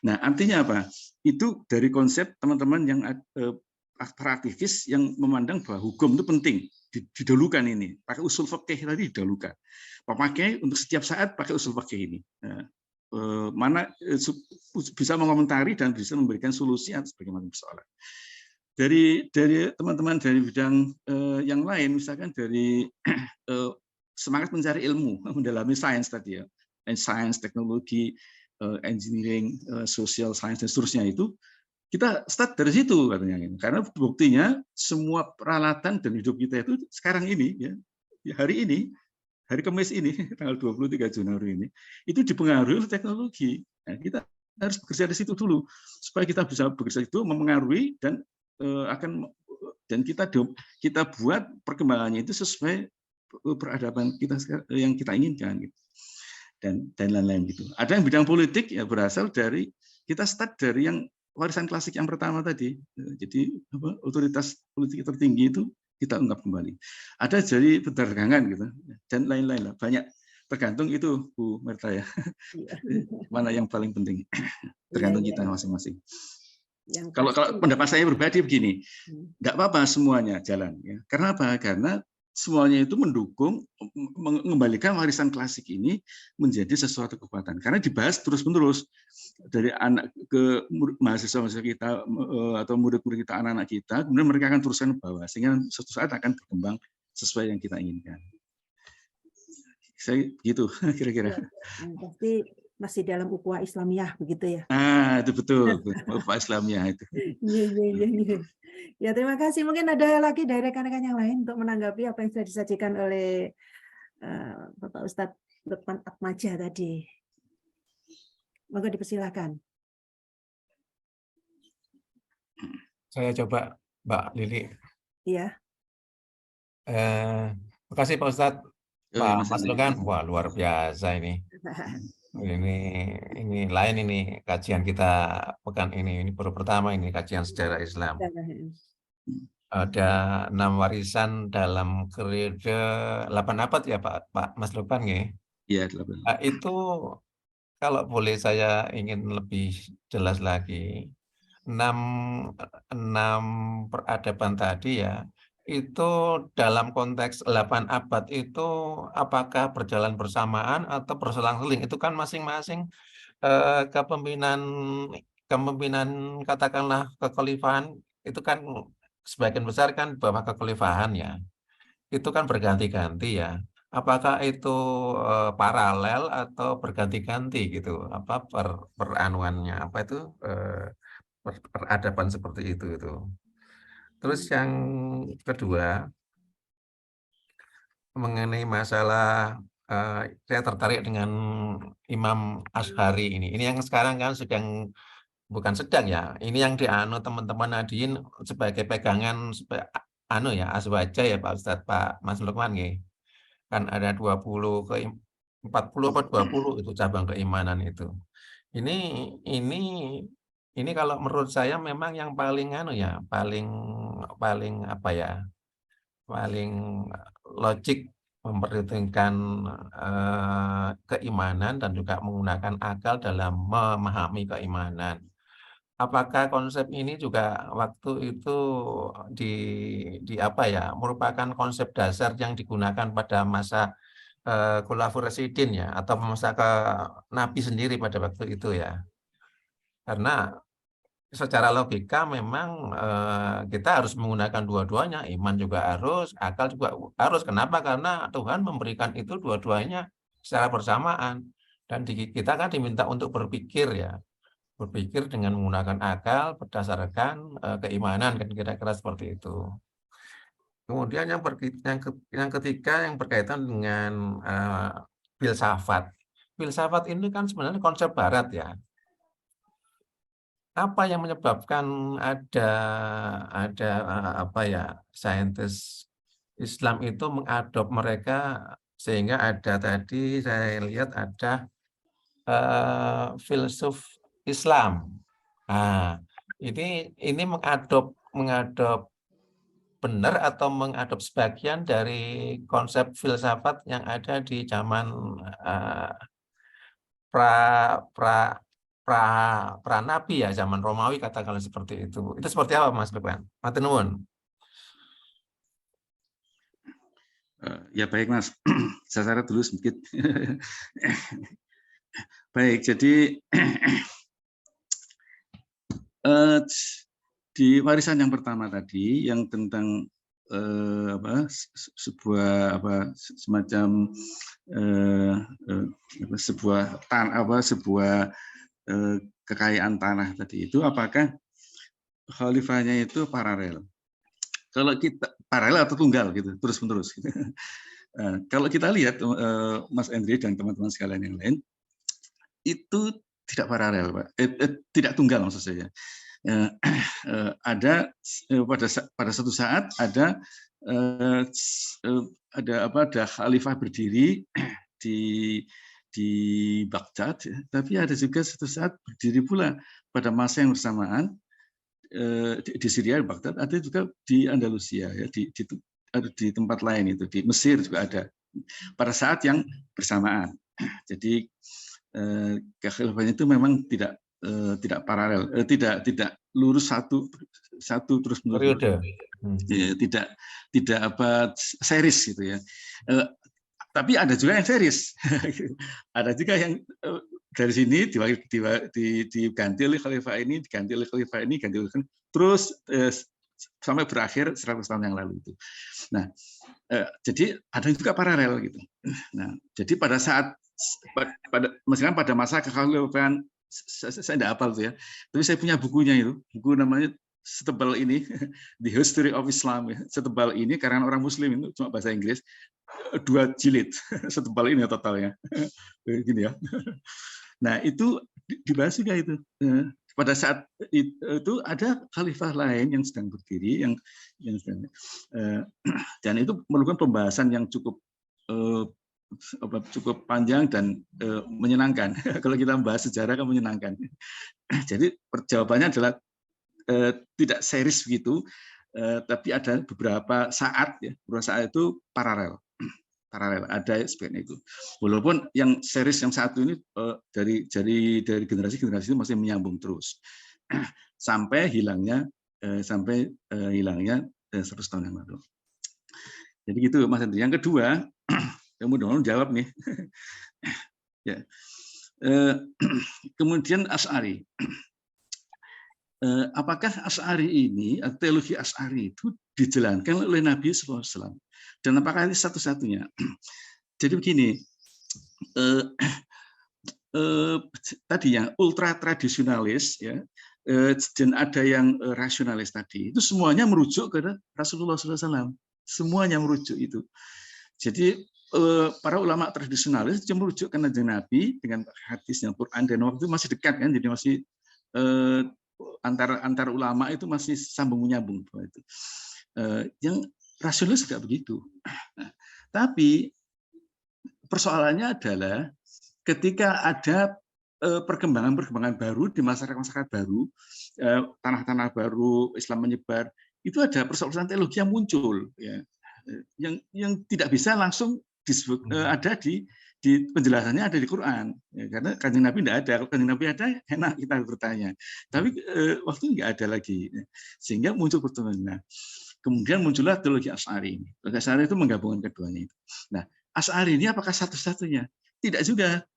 Nah, artinya apa? Itu dari konsep teman-teman yang para aktivis yang memandang bahwa hukum itu penting, didahulukan ini, pakai usul fikih tadi didahulukan. Pemakai untuk setiap saat pakai usul fikih ini. Nah, bisa mengomentari dan bisa memberikan solusi atas berbagai persoalan. Dari teman-teman dari bidang yang lain, misalkan dari semangat mencari ilmu, mendalami sains tadi ya, sains, teknologi, engineering, social science dan seterusnya itu kita start dari situ katanya. Karena buktinya semua peralatan dan hidup kita itu sekarang ini ya hari ini, hari Kamis ini, tanggal 23 Januari ini, itu dipengaruhi oleh teknologi. Nah, kita harus bekerja di situ dulu, supaya kita bisa bekerja itu memengaruhi dan kita buat perkembangannya itu sesuai peradaban kita yang kita inginkan, gitu. Dan lain-lain gitu. Ada yang bidang politik ya berasal dari kita start dari yang warisan klasik yang pertama tadi. Jadi otoritas politik tertinggi itu kita ungkap kembali. Ada dari perdagangan gitu dan lain-lain lah, banyak, tergantung itu Bu Merta ya. Mana yang paling penting, tergantung kita masing-masing. Kalau pendapat saya pribadi begini, nggak apa-apa semuanya jalan ya. Karena apa? Karena semuanya itu mendukung mengembalikan warisan klasik ini menjadi sesuatu kekuatan. Karena dibahas terus-menerus dari anak ke mahasiswa kita atau murid-murid kita, anak-anak kita, kemudian mereka akan teruskan ke bawah sehingga suatu saat akan berkembang sesuai yang kita inginkan. Saya gitu kira-kira. Pasti masih dalam ukhuwah Islamiyah begitu ya. Ah, itu betul, ukhuwah Islamiyah itu. Iya. Ya, terima kasih. Mungkin ada lagi dari rekan-rekan yang lain untuk menanggapi apa yang sudah disajikan oleh Bapak Ustadz Lukman Atmaja tadi. Monggo dipersilakan. Saya coba, Mbak Lili. Iya. Terima kasih Pak Ustadz. Pak Mas Lukan, wah luar biasa ini. Ini lain ini kajian kita pekan ini baru pertama ini kajian sejarah Islam. Ada 6 warisan dalam periode 8 abad ya Pak Mas Lukman ya. Iya, 8. Itu kalau boleh saya ingin lebih jelas lagi, 6 peradaban tadi ya, itu dalam konteks 8 abad itu apakah berjalan bersamaan atau berselang-seling? Itu kan masing-masing kepemimpinan katakanlah kekhalifahan itu kan sebagian besar kan bawah kekhalifahan ya. Itu kan berganti-ganti ya. Apakah itu paralel atau berganti-ganti gitu? Apa peranuannya? Apa itu peradaban seperti itu? Terus yang kedua mengenai masalah saya tertarik dengan Imam Ash'ari ini. Ini yang sekarang kan bukan sedang ya. Ini yang dianu teman-teman Nadiin sebagai pegangan ya aswaja ya Pak Ustadz, Pak Mas Lukman nggih. Kan ada 40 apa 20 itu cabang keimanan itu. Ini kalau menurut saya memang yang paling paling apa ya? Paling logik memperhitungkan keimanan dan juga menggunakan akal dalam memahami keimanan. Apakah konsep ini juga waktu itu merupakan konsep dasar yang digunakan pada masa Khulafaur Rasyidin ya, atau masa ke Nabi sendiri pada waktu itu ya? Karena secara logika memang kita harus menggunakan dua-duanya, iman juga harus, akal juga harus. Kenapa? Karena Tuhan memberikan itu dua-duanya secara bersamaan. Dan kita kan diminta untuk berpikir ya. Berpikir dengan menggunakan akal berdasarkan keimanan, kan kira-kira seperti itu. Kemudian yang ketiga yang berkaitan dengan filsafat. Filsafat ini kan sebenarnya konsep barat ya. Apa yang menyebabkan ada saintis Islam itu mengadop mereka sehingga ada tadi saya lihat ada filsuf Islam. Nah, ini mengadop benar atau mengadop sebagian dari konsep filsafat yang ada di zaman pra nabi ya, zaman Romawi katakanlah seperti itu. Itu seperti apa Mas Lukman? Matur nuwun. Ya baik Mas, saya dulu sedikit. Baik, jadi di warisan yang pertama tadi yang tentang sebuah semacam sebuah kekayaan tanah tadi itu, apakah khalifahnya itu paralel? Kalau kita paralel atau tunggal gitu, terus menerus. Gitu. Kalau kita lihat Mas Andri dan teman-teman sekalian yang lain, itu tidak paralel, Pak. Tidak tunggal maksud saya. Ada pada satu saat ada khalifah berdiri di Baghdad, tapi ada juga satu saat berdiri pula pada masa yang bersamaan di Syria, Baghdad, ada juga di Andalusia, ya, di tempat lain itu, di Mesir juga ada pada saat yang bersamaan. Jadi kekhilafan itu memang tidak paralel, tidak lurus satu terus menerus. Ya, tidak series gitu ya. Tapi ada juga yang series. Ada juga yang dari sini diganti oleh khalifah ini, diganti oleh khalifah ini, terus sampai berakhir 100 tahun yang lalu itu. Nah, jadi ada juga paralel gitu. Nah, jadi pada saat misalkan pada masa kekhalifahan, saya tidak hafal tuh ya, tapi saya punya bukunya itu, buku namanya setebal ini, The History of Islam, ya. Setebal ini karena orang Muslim itu cuma bahasa Inggris, 2 jilid, setebal ini totalnya, gini ya. Nah itu dibahas juga itu. Pada saat itu ada khalifah lain yang sedang berdiri, yang sedang, dan itu memerlukan pembahasan yang cukup panjang dan menyenangkan. Kalau kita membahas sejarah kan menyenangkan. Jadi jawabannya adalah tidak series begitu, tapi ada beberapa saat ya, beberapa saat itu paralel ada sebenarnya itu. Walaupun yang series yang satu ini dari generasi ke generasi itu masih menyambung terus sampai hilangnya 100 tahun yang lalu. Jadi gitu Mas Andri. Yang kedua, mudah-mudahan jawab nih. Ya. Kemudian Asy'ari. Apakah Asy'ari ini, teologi Asy'ari itu dijalankan oleh Nabi SAW? Dan apakah ini satu-satunya? Jadi begini, tadi yang ultra tradisionalis, ya, dan ada yang rasionalis tadi, itu semuanya merujuk ke Rasulullah SAW. Semuanya merujuk itu. Jadi para ulama tradisionalis itu merujuk ke Nabi dengan hadisnya Quran dan waktu itu masih dekat kan, jadi masih antar ulama itu masih sambung menyambung itu. Yang rasionalis tidak begitu. Nah, tapi persoalannya adalah ketika ada perkembangan baru di masyarakat baru, tanah-tanah baru, Islam menyebar, itu ada persoalan teologi yang muncul, ya, yang tidak bisa langsung disebut, ada di penjelasannya ada di Quran, ya, karena Kanjeng Nabi tidak ada. Kalau Kanjeng Nabi ada, enak kita bertanya. Tapi waktu nggak ada lagi, sehingga muncul pertemuan. Nah, kemudian muncullah teologi Asy'ari ini. Teologi Asy'ari itu menggabungkan keduanya itu. Nah, Asy'ari ini apakah satu-satunya? Tidak juga,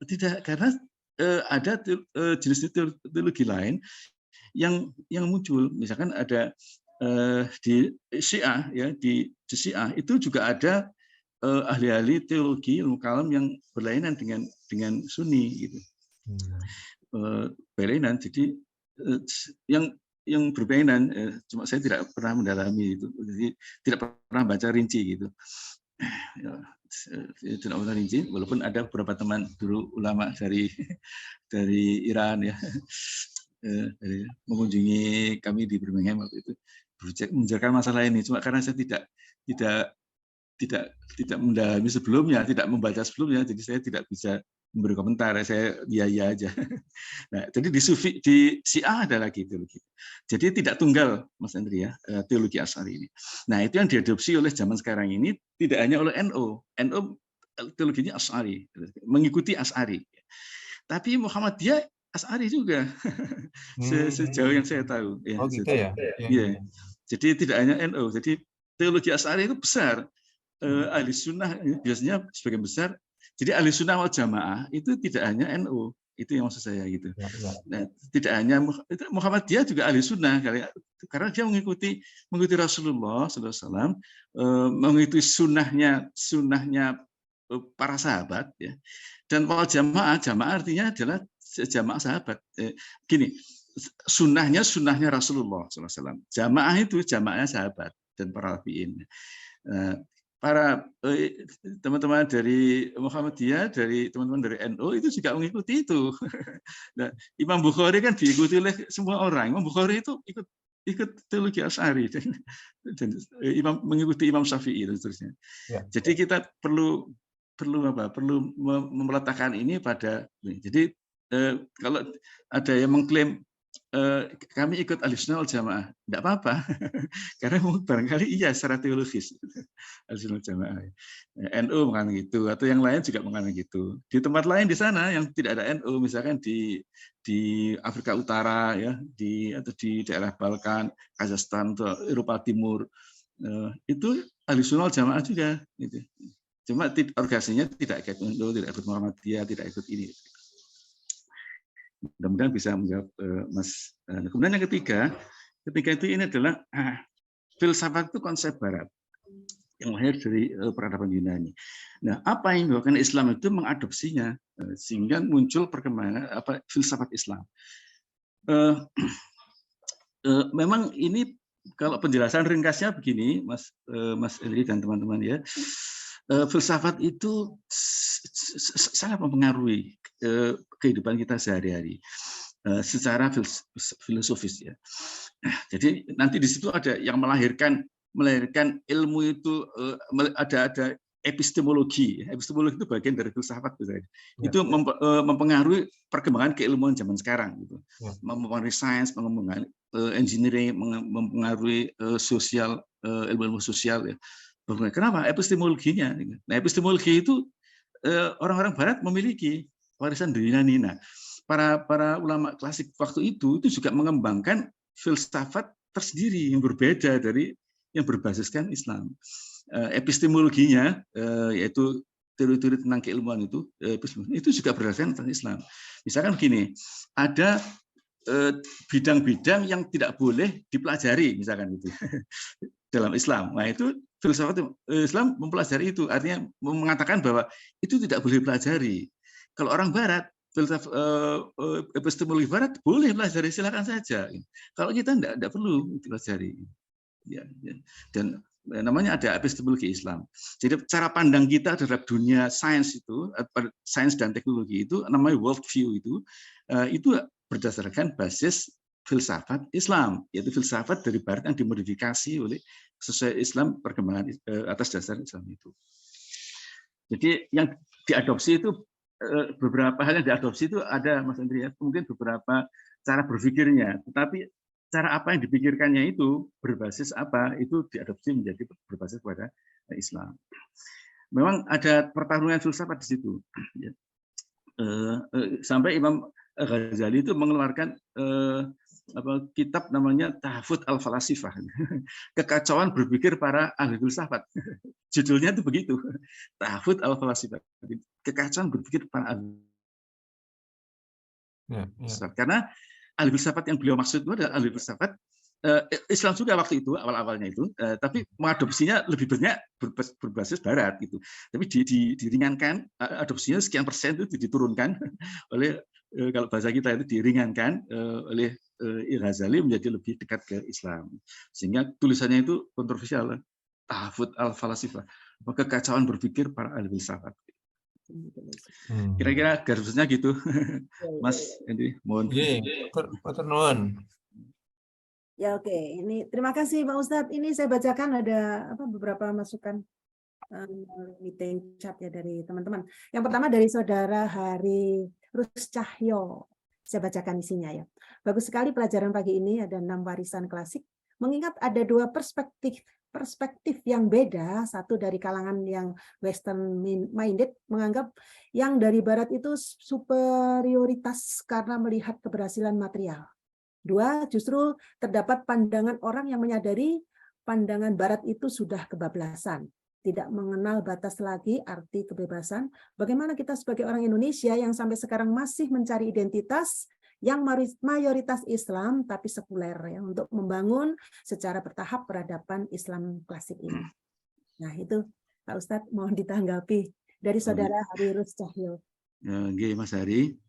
tidak, karena ada jenis teologi lain yang muncul. Misalkan ada di Syiah, ya, di Syiah itu juga ada ahli-ahli teologi ilmu kalam yang berlainan dengan Sunni gitu. Berlainan, jadi yang berbaikan, cuma saya tidak pernah mendalami itu, jadi tidak pernah baca rinci gitu. Ya, tidak pernah rinci, walaupun ada beberapa teman dulu ulama dari Iran ya, mengunjungi kami di Birmingham waktu itu, membicarakan masalah ini. Cuma karena saya tidak mendalami sebelumnya, tidak membaca sebelumnya, jadi saya tidak bisa memberi komentar. Saya iya aja. Nah, jadi di Syiah ada lagi teologi. Jadi tidak tunggal, Mas Andri, ya, teologi Asy'ari ini. Nah, itu yang diadopsi oleh zaman sekarang ini, tidak hanya oleh NU. NU teologinya Asy'ari, mengikuti Asy'ari. Tapi Muhammadiyah Asy'ari juga, sejauh yang saya tahu. Ya, oh gitu ya? Iya. Jadi tidak hanya NU. Jadi teologi Asy'ari itu besar. Ahli sunnah biasanya sebagian besar Jadi ahli sunnah wal jamaah itu tidak hanya NU, itu yang maksud saya gitu. Ya, ya. Nah, tidak hanya Muhammadiyah juga ahli sunnah karena dia mengikuti Rasulullah SAW, mengikuti sunnahnya para sahabat ya. Dan wal jamaah artinya adalah jamaah sahabat. Gini, sunnahnya Rasulullah SAW. Jamaah itu jamaahnya sahabat dan para tabi'in. Para teman-teman dari Muhammadiyah, dari teman-teman dari NU itu juga mengikuti itu. Nah, Imam Bukhari kan diikuti oleh semua orang. Imam Bukhari itu ikut teologi Asy'ari dan mengikuti Imam Syafi'i dan seterusnya. Ya. Jadi kita perlu meletakkan ini pada. Jadi kalau ada yang mengklaim kami ikut Ahlussunnah wal Jamaah, tidak apa-apa, karena barangkali iya secara teologis Ahlussunnah wal Jamaah. NU mengatakan gitu, atau yang lain juga mengatakan gitu. Di tempat lain di sana yang tidak ada NU, misalkan di Afrika Utara ya, atau di daerah Balkan, Kazakhstan, atau Eropa Timur, itu Ahlussunnah wal Jamaah juga. Gitu. Cuma organisasinya tidak ikut NU, tidak ikut Muhammadiyah, tidak ikut ini. Mudah-mudahan bisa menjawab Mas. Kemudian yang ketiga itu ini adalah filsafat itu konsep Barat yang lahir dari peradaban Yunani. Nah, apa yang menyebabkan Islam itu mengadopsinya sehingga muncul perkembangan filsafat Islam. Memang ini kalau penjelasan ringkasnya begini, Mas Eli dan teman-teman ya. Filsafat itu sangat mempengaruhi kehidupan kita sehari-hari secara filosofis ya. Jadi nanti di situ ada yang melahirkan ilmu itu, ada epistemologi. Epistemologi itu bagian dari filsafat ya. Itu mempengaruhi perkembangan keilmuan zaman sekarang gitu. Ya. Mempengaruhi sains, mempengaruhi engineering, mempengaruhi sosial, ilmu sosial ya. Kenapa? Epistemologinya. Nah, epistemologi itu orang-orang Barat memiliki warisan dari Yunani. Nah, para ulama klasik waktu itu juga mengembangkan filsafat tersendiri yang berbeda dari yang berbasiskan Islam. Epistemologinya, yaitu teori-teori tentang keilmuan itu juga berdasarkan tentang Islam. Misalkan begini, ada bidang-bidang yang tidak boleh dipelajari, misalkan itu dalam Islam. Nah, itu filsafat Islam mempelajari itu, artinya mengatakan bahwa itu tidak boleh dipelajari. Kalau orang Barat, filsafat epistemologi Barat boleh pelajari, silakan saja. Kalau kita tidak perlu dipelajari. Ya. Dan namanya ada epistemologi Islam. Jadi cara pandang kita terhadap dunia sains itu, sains dan teknologi itu, namanya world view itu berdasarkan basis filsafat Islam, yaitu filsafat dari Barat yang dimodifikasi oleh sesuai Islam, perkembangan atas dasar Islam itu. Jadi yang diadopsi itu beberapa hal yang diadopsi itu ada, Mas Andri ya, mungkin beberapa cara berpikirnya, tetapi cara apa yang dipikirkannya itu berbasis apa, itu diadopsi menjadi berbasis pada Islam. Memang ada pertarungan filsafat di situ. Sampai Imam Ghazali itu mengeluarkan kitab namanya Tahafut al-Falasifah, kekacauan berpikir para ahli filsafat. Judulnya itu begitu, Tahafut al-Falasifah, kekacauan berpikir para ahli filsafat. Karena ahli filsafat yang beliau maksud itu adalah ahli filsafat Islam juga waktu itu, awal-awalnya itu, tapi mengadopsinya lebih banyak berbasis Barat gitu. Tapi diringankan, adopsinya sekian persen itu diturunkan oleh, kalau bahasa kita itu diringankan oleh Ghazali menjadi lebih dekat ke Islam, sehingga tulisannya itu kontroversial, Tahafut al-Falasifah, kekacauan berpikir para ahli filsafat. Kira-kira garis besarnya gitu, Mas Hendri, mohon. Ya, oke. Ini terima kasih Pak Ustadz. Ini saya bacakan ada beberapa masukan meeting chat ya dari teman-teman. Yang pertama dari saudara Hari Ruscahyo. Saya bacakan isinya ya. Bagus sekali pelajaran pagi ini, ada 6 warisan klasik. Mengingat ada 2 perspektif yang beda, satu dari kalangan yang Western minded menganggap yang dari Barat itu superioritas karena melihat keberhasilan material. 2, justru terdapat pandangan orang yang menyadari pandangan Barat itu sudah kebablasan. tidak mengenal batas lagi arti kebebasan. Bagaimana kita sebagai orang Indonesia yang sampai sekarang masih mencari identitas yang mayoritas Islam tapi sekuler ya, untuk membangun secara bertahap peradaban Islam klasik ini. Nah, itu Pak Ustadz mohon ditanggapi dari Saudara Harirus Cahyo. Nggih, Mas Hari.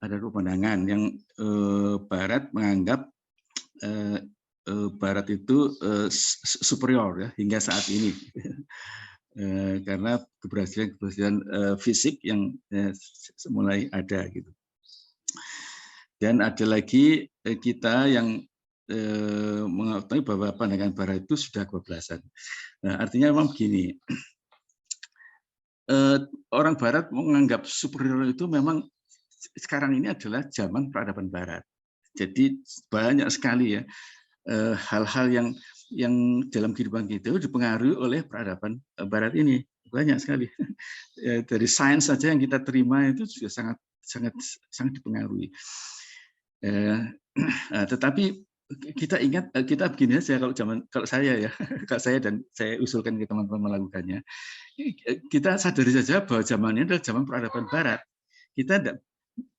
Ada dua pandangan yang Barat menganggap Barat itu superior ya hingga saat ini karena keberhasilan fisik yang mulai ada gitu. Dan ada lagi kita yang mengetahui bahwa pandangan Barat itu sudah kebablasan. Nah, artinya memang begini, orang Barat menganggap superior itu memang sekarang ini adalah zaman peradaban Barat. Jadi banyak sekali ya hal-hal yang dalam kehidupan kita dipengaruhi oleh peradaban Barat ini, banyak sekali. Dari sains saja yang kita terima itu sudah sangat dipengaruhi. Tetapi kita ingat, kita begini saja kalau saya ya, kalau saya dan saya usulkan ke teman-teman melakukannya, kita sadari saja bahwa zamannya adalah zaman peradaban Barat.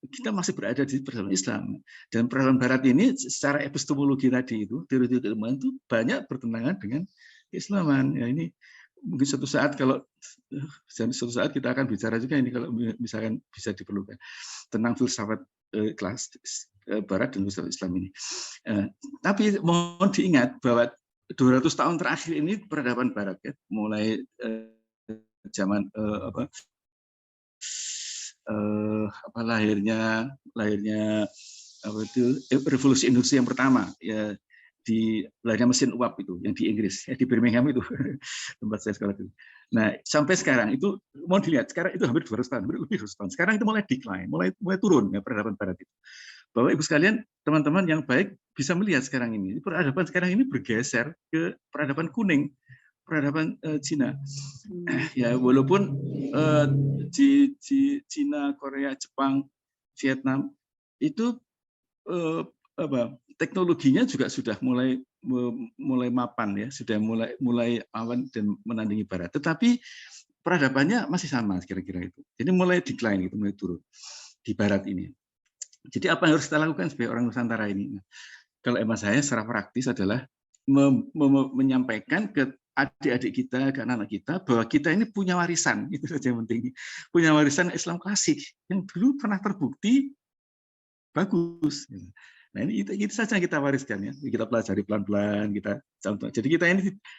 Kita masih berada di peradaban Islam, dan peradaban Barat ini secara epistemologi tadi itu teori keilmuan itu banyak bertentangan dengan keislaman. Ya, ini mungkin suatu saat kita akan bicara juga ini kalau misalkan bisa diperlukan tentang filsafat kelas Barat dan filsafat Islam ini. Tapi mohon diingat bahwa 200 tahun terakhir ini peradaban Barat ya, mulai zaman lahirnya revolusi industri yang pertama ya, di lahirnya mesin uap itu yang di Inggris ya, di Birmingham itu tempat saya sekolah dulu. Nah, sampai sekarang itu mau dilihat, sekarang itu hampir 200 tahun, lebih 200 tahun. Sekarang itu mulai decline, mulai turun ya peradaban Barat itu. Bapak Ibu sekalian, teman-teman yang baik bisa melihat sekarang ini peradaban sekarang ini bergeser ke peradaban kuning, peradaban Cina. Ya, walaupun di Cina, Korea, Jepang, Vietnam itu teknologinya juga sudah mulai mapan ya, sudah mulai awan dan menandingi Barat. Tetapi peradabannya masih sama kira-kira itu. Jadi mulai decline gitu, mulai turun di Barat ini. Jadi apa yang harus kita lakukan sebagai orang Nusantara ini? Kalau emas saya secara praktis adalah menyampaikan ke adik-adik kita, ke anak-anak kita, bahwa kita ini punya warisan, itu saja yang penting. Punya warisan Islam klasik, yang dulu pernah terbukti bagus. Nah, ini itu saja yang kita wariskan ya. Kita pelajari pelan-pelan, kita contoh. Jadi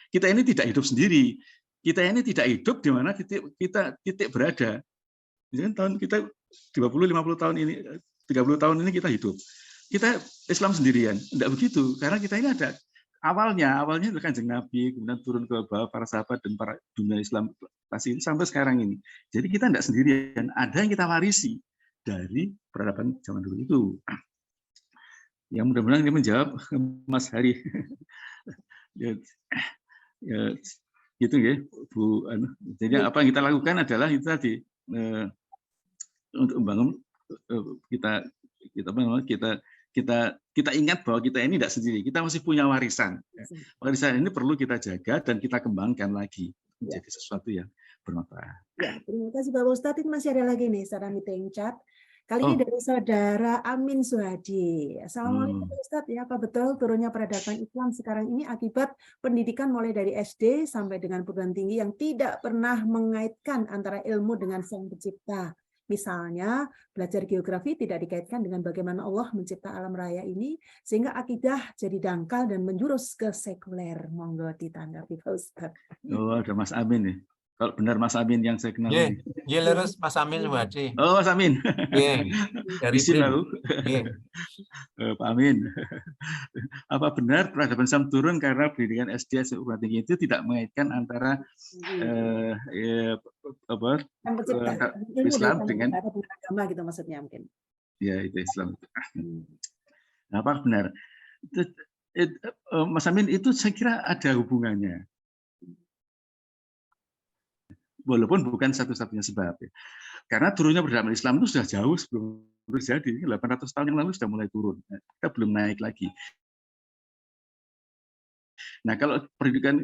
kita ini tidak hidup sendiri. Kita ini tidak hidup di mana titik berada. Jadi kan tahun kita 20-50 tahun ini, 30 tahun ini kita hidup. Kita Islam sendirian, tidak begitu. Karena kita ini ada awalnya itu Kanjeng Nabi, kemudian turun ke bawah para sahabat dan para dunia Islam pasti sampai sekarang ini. Jadi kita tidak sendirian, ada yang kita warisi dari peradaban zaman dulu itu. Yang mudah-mudahan ini menjawab Mas Hari. Ya, gitu ya, Bu. Jadi apa yang kita lakukan adalah itu tadi untuk membangun kita ingat bahwa kita ini tidak sendiri, kita masih punya warisan. Warisan ini perlu kita jaga dan kita kembangkan lagi menjadi sesuatu yang bermanfaat. Ya, terima kasih Bapak Ustadz. Ini masih ada lagi nih saran meeting chat. Kali ini dari Saudara Amin Suhadi. Assalamualaikum Pak Ustadz. Ya, apa betul turunnya peradaban Islam sekarang ini akibat pendidikan mulai dari SD sampai dengan perguruan tinggi yang tidak pernah mengaitkan antara ilmu dengan Sang Pencipta? Misalnya, belajar geografi tidak dikaitkan dengan bagaimana Allah mencipta alam raya ini, sehingga akidah jadi dangkal dan menjurus ke sekuler. Monggo ditanggapi, Pak Ustadz. Oh, ada Mas Amin nih. Kalau benar Mas Amin yang saya kenal. Iya, leres Mas Amin Wadi. Oh, Mas Amin. Dari BRIN. Pak Amin. Apa benar peradaban Islam turun karena pendidikan SD perguruan tinggi itu tidak mengaitkan antara Islam dengan agama gitu maksudnya mungkin. Ya, itu Islam. Nah, apa benar? Mas Amin, itu saya kira ada hubungannya. Walaupun bukan satu-satunya sebab. Ya. Karena turunnya peradaban Islam itu sudah jauh sebelum terjadi. 800 tahun yang lalu sudah mulai turun. Kita belum naik lagi. Nah, kalau pendidikan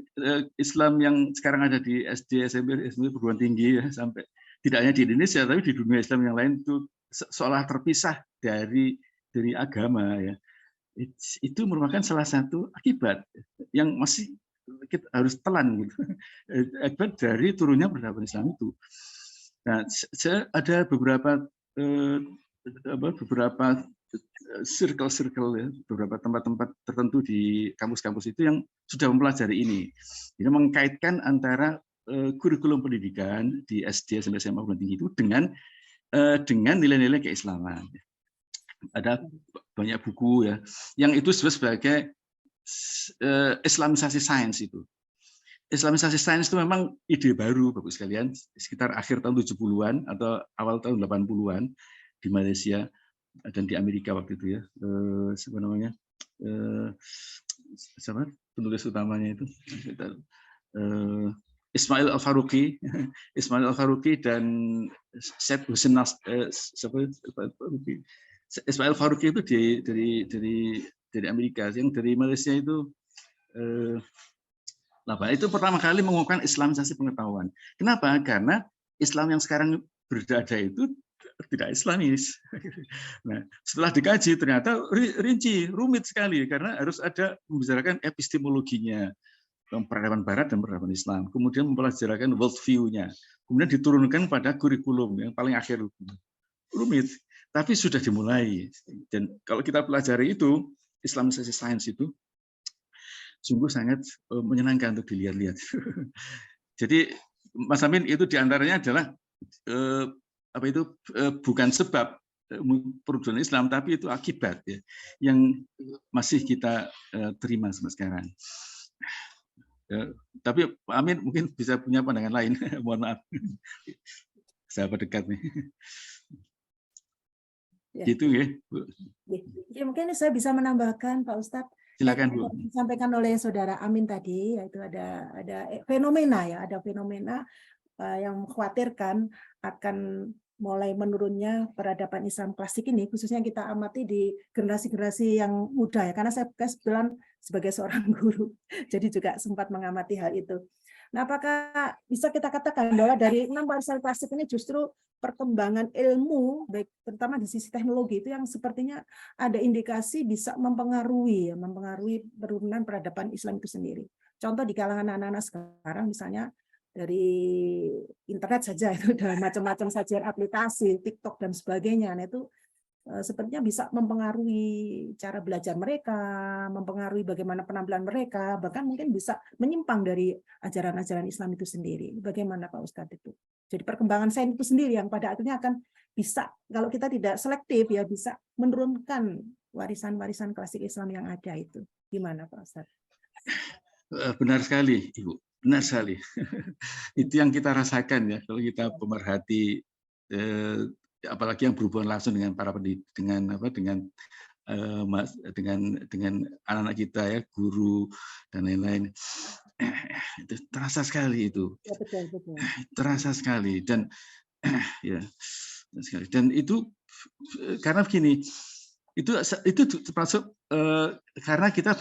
Islam yang sekarang ada di SD, SMP, perguruan tinggi ya, sampai tidak hanya di Indonesia tapi di dunia Islam yang lain itu seolah terpisah dari agama ya. Itu merupakan salah satu akibat yang masih kita harus telan gitu. Akibat dari turunnya peradaban Islam itu. Nah, ada beberapa circle ya, beberapa tempat-tempat tertentu di kampus-kampus itu yang sudah mempelajari ini. Ini mengkaitkan antara kurikulum pendidikan di SD sampai SMA perguruan tinggi itu dengan nilai-nilai keislaman. Ada banyak buku ya, yang itu sebagai Islamisasi sains itu. Islamisasi sains itu memang ide baru, Bapak sekalian, sekitar akhir tahun 70-an atau awal tahun 80-an di Malaysia dan di Amerika waktu itu ya. Siapa namanya? Siapa penulis utamanya itu? Ismail Al-Faruqi, dan Syed Hussein Ismail Al-Faruqi itu dari Amerika, yang dari Malaysia itu itu pertama kali mengungkapkan Islamisasi pengetahuan. Kenapa? Karena Islam yang sekarang berada itu tidak Islamis. Nah, setelah dikaji ternyata rinci, rumit sekali karena harus ada membicarakan epistemologinya, peradaban Barat dan peradaban Islam. Kemudian mempelajari world view-nya. Kemudian diturunkan pada kurikulum yang paling akhir. Rumit, tapi sudah dimulai. Dan kalau kita pelajari itu, Islamisasi sains itu sungguh sangat menyenangkan untuk dilihat-lihat. Jadi Mas Amin itu diantaranya adalah bukan sebab perubahan Islam, tapi itu akibat ya, yang masih kita terima sampai sekarang. Ya, tapi Pak Amin mungkin bisa punya pandangan lain. Mohon maaf, sahabat dekat nih. Ya. Gitu ya, Bu. Ya, mungkin saya bisa menambahkan Pak Ustadz. Silakan Bu. Disampaikan oleh Saudara Amin tadi, yaitu ada fenomena ya, ada fenomena yang mengkhawatirkan akan mulai menurunnya peradaban Islam klasik ini, khususnya kita amati di generasi-generasi yang muda ya, karena saya kebetulan sebagai seorang guru, jadi juga sempat mengamati hal itu. Nah, apakah bisa kita katakan bahwa dari 6 warisan klasik ini justru perkembangan ilmu, baik terutama di sisi teknologi itu yang sepertinya ada indikasi bisa mempengaruhi penurunan peradaban Islam itu sendiri. Contoh di kalangan anak-anak sekarang misalnya dari internet saja itu ada macam-macam sajian aplikasi, TikTok dan sebagainya. Nah, itu sepertinya bisa mempengaruhi cara belajar mereka, mempengaruhi bagaimana penampilan mereka, bahkan mungkin bisa menyimpang dari ajaran-ajaran Islam itu sendiri. Bagaimana Pak Ustadz itu? Jadi perkembangan sains itu sendiri yang pada akhirnya akan bisa, kalau kita tidak selektif ya, bisa menurunkan warisan-warisan klasik Islam yang ada itu. Gimana Pak Ustadz? Benar sekali, Ibu. Benar sekali. Itu yang kita rasakan ya, kalau kita pemerhati, apalagi yang berhubungan langsung dengan para pendidik, dengan anak-anak kita ya, guru dan lain-lain. Itu terasa sekali itu. Ya, betul. Terasa sekali dan ya sekali. Dan itu karena begini, itu termasuk karena kita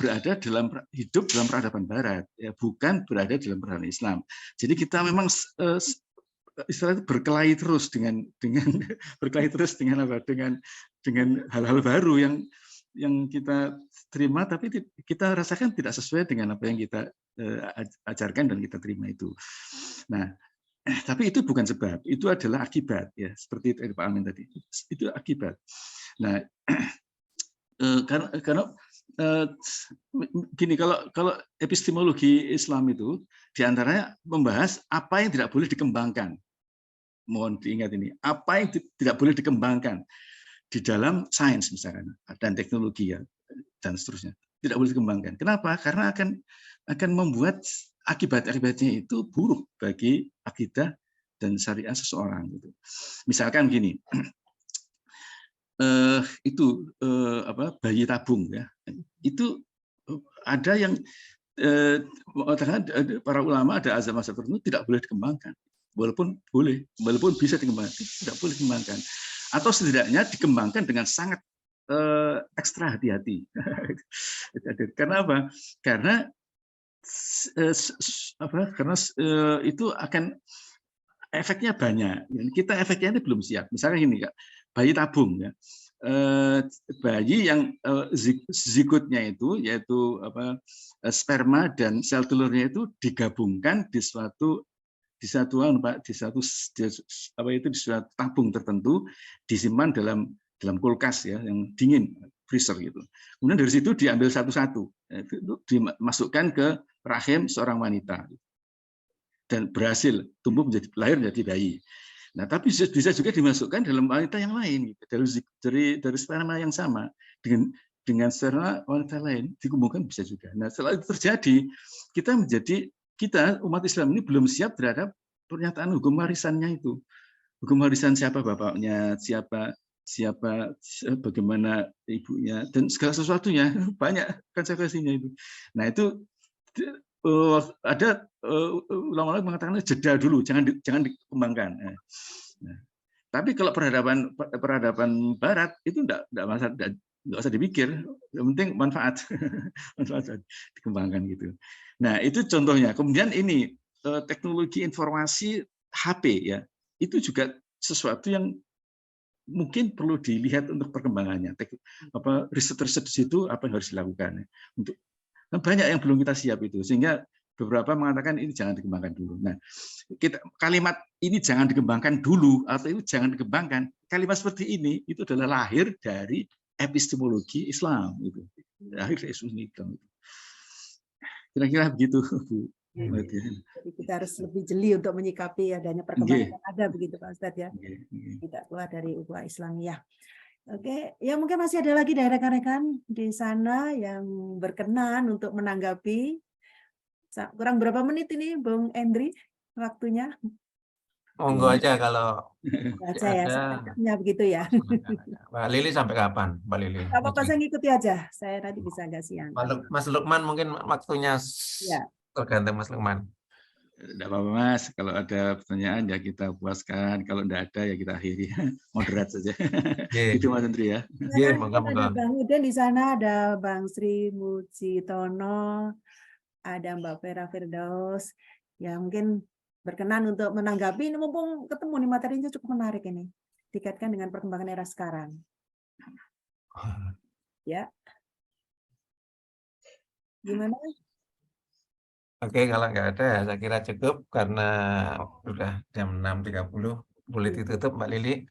hidup dalam peradaban Barat, ya, bukan berada dalam peradaban Islam. Jadi kita memang istilahnya berkelahi terus dengan hal-hal baru yang kita terima, tapi kita rasakan tidak sesuai dengan apa yang kita ajarkan dan kita terima itu. Nah, tapi itu bukan sebab, itu adalah akibat ya, seperti Pak Amin tadi. Itu akibat. Nah, karena gini, kalau epistemologi Islam itu diantaranya membahas apa yang tidak boleh dikembangkan. Mohon diingat ini, apa yang tidak boleh dikembangkan di dalam sains misalkan dan teknologi ya dan seterusnya, tidak boleh dikembangkan. Kenapa? Karena akan membuat akibat-akibatnya itu buruk bagi akidah dan syariat seseorang. Gitu. Misalkan gini, bayi tabung ya, itu ada yang para ulama ada azam-azam tertentu tidak boleh dikembangkan, walaupun bisa dikembangkan, tidak boleh dikembangkan, atau setidaknya dikembangkan dengan sangat ekstra hati-hati. Karena apa? Karena karena itu akan efeknya banyak. Kita efeknya ini belum siap. Misalnya gini, Kak, bayi tabung ya. Bayi yang zigotnya itu yaitu sperma dan sel telurnya itu digabungkan di suatu tabung tertentu, disimpan dalam kulkas ya yang dingin, freezer gitu. Kemudian dari situ diambil satu-satu, dimasukkan ke rahim seorang wanita dan berhasil tumbuh lahir menjadi bayi. Nah, tapi bisa juga dimasukkan dalam wanita yang lain, dari sperma yang sama dengan sperma wanita lain dikumpulkan bisa juga. Nah, setelah itu terjadi, kita umat Islam ini belum siap terhadap pernyataan hukum warisannya itu. Hukum warisan siapa bapaknya, siapa bagaimana ibunya, dan segala sesuatunya banyak konsekuensinya itu. Nah, itu ada ulama-ulama mengatakan jeda dulu, jangan dikembangkan. Nah, tapi kalau peradaban Barat itu nggak usah dipikir, yang penting manfaat dikembangkan gitu. Nah, itu contohnya. Kemudian ini teknologi informasi HP ya, itu juga sesuatu yang mungkin perlu dilihat untuk perkembangannya. Riset-riset di situ apa yang harus dilakukan untuk banyak yang belum kita siap itu, sehingga beberapa mengatakan ini jangan dikembangkan dulu. Nah, kalimat ini jangan dikembangkan dulu atau itu jangan dikembangkan, kalimat seperti ini itu adalah lahir dari epistemologi Islam itu, lahir dari Islam. Kira-kira begitu, Bu. Jadi kita harus lebih jeli untuk menyikapi adanya perkembangan yang ada begitu Pak Ustadz ya. Tidak keluar dari ukhuwah Islamiyah. Oke, ya mungkin masih ada lagi dari rekan-rekan di sana yang berkenan untuk menanggapi. Kurang berapa menit ini, Bung Endri, waktunya? Monggo aja kalau baca ya, sepertinya begitu ya. Mbak Lili sampai kapan, Mbak Lili? Nggak apa-apa, saya ngikuti aja. Saya nanti bisa agak siang. Mas Lukman mungkin waktunya tergantung Mas Lukman. Tidak apa-apa Mas, kalau ada pertanyaan ya kita puaskan, kalau tidak ada ya kita akhiri, moderat saja. Itu Mas Andri ya. Ada Bang Uden di sana, ada Bang Sri Mujitono, ada Mbak Vera Firdaus, yang mungkin berkenan untuk menanggapi. Ini mumpung ketemu nih, materinya cukup menarik ini, dikaitkan dengan perkembangan era sekarang. Ya, gimana? Oke, kalau nggak ada, saya kira cukup karena sudah jam 6.30. Boleh ditutup, Mbak Lili.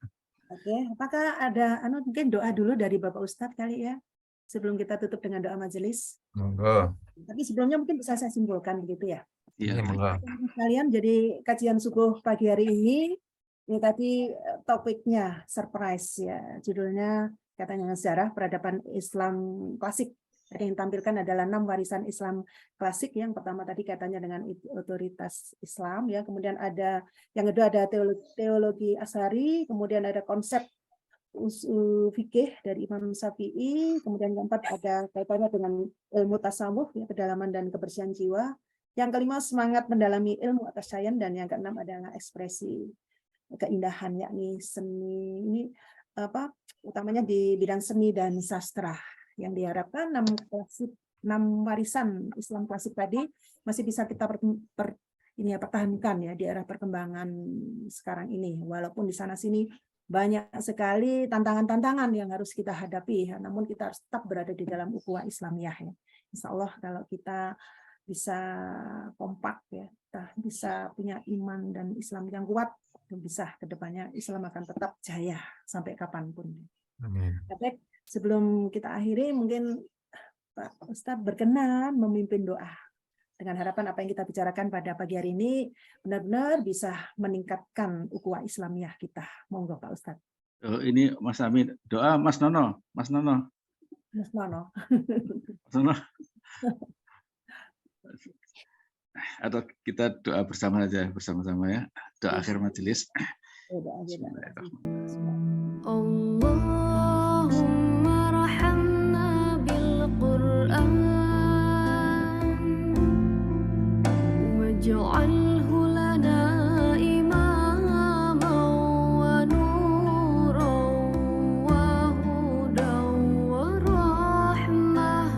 Oke, apakah ada mungkin doa dulu dari Bapak Ustadz kali ya, sebelum kita tutup dengan doa majelis? Monggo. Tapi sebelumnya mungkin bisa saya simpulkan begitu ya. Iya, monggo. Kalian jadi kajian subuh pagi hari ini tadi topiknya surprise ya, judulnya katanya sejarah peradaban Islam klasik. Tadi yang tampilkan adalah 6 warisan Islam klasik. Yang pertama tadi katanya dengan otoritas Islam, ya. Kemudian ada yang kedua ada teologi Asy'ari, kemudian ada konsep usul fikih dari Imam Syafi'i, kemudian yang keempat ada kaitannya dengan ilmu tasawuf, ya, kedalaman dan kebersihan jiwa. Yang kelima semangat mendalami ilmu atas sains, dan yang keenam adalah ekspresi keindahan, yakni seni. Ini utamanya di bidang seni dan sastra. Yang diharapkan 6 warisan Islam klasik tadi masih bisa kita pertahankan ya di era perkembangan sekarang ini, walaupun di sana sini banyak sekali tantangan-tantangan yang harus kita hadapi, ya, namun kita harus tetap berada di dalam ukhuwah Islamiyah ya. Insya Allah kalau kita bisa kompak ya, kita bisa punya iman dan Islam yang kuat, bisa kedepannya Islam akan tetap jaya sampai kapanpun. Amin. Baik, sebelum kita akhiri, mungkin Pak Ustadz berkenan memimpin doa dengan harapan apa yang kita bicarakan pada pagi hari ini benar-benar bisa meningkatkan ukhuwah Islamiyah kita. Monggo Pak Ustadz. Ini Mas Amin, doa Mas Nono. Mas Nono. Mas Nono. Atau kita doa bersama saja, bersama-sama ya. Doa akhir majelis. Allahumma rahamna bil Qur'an waj'alhu lana imaman wa nuran wa hudan wa rahmah.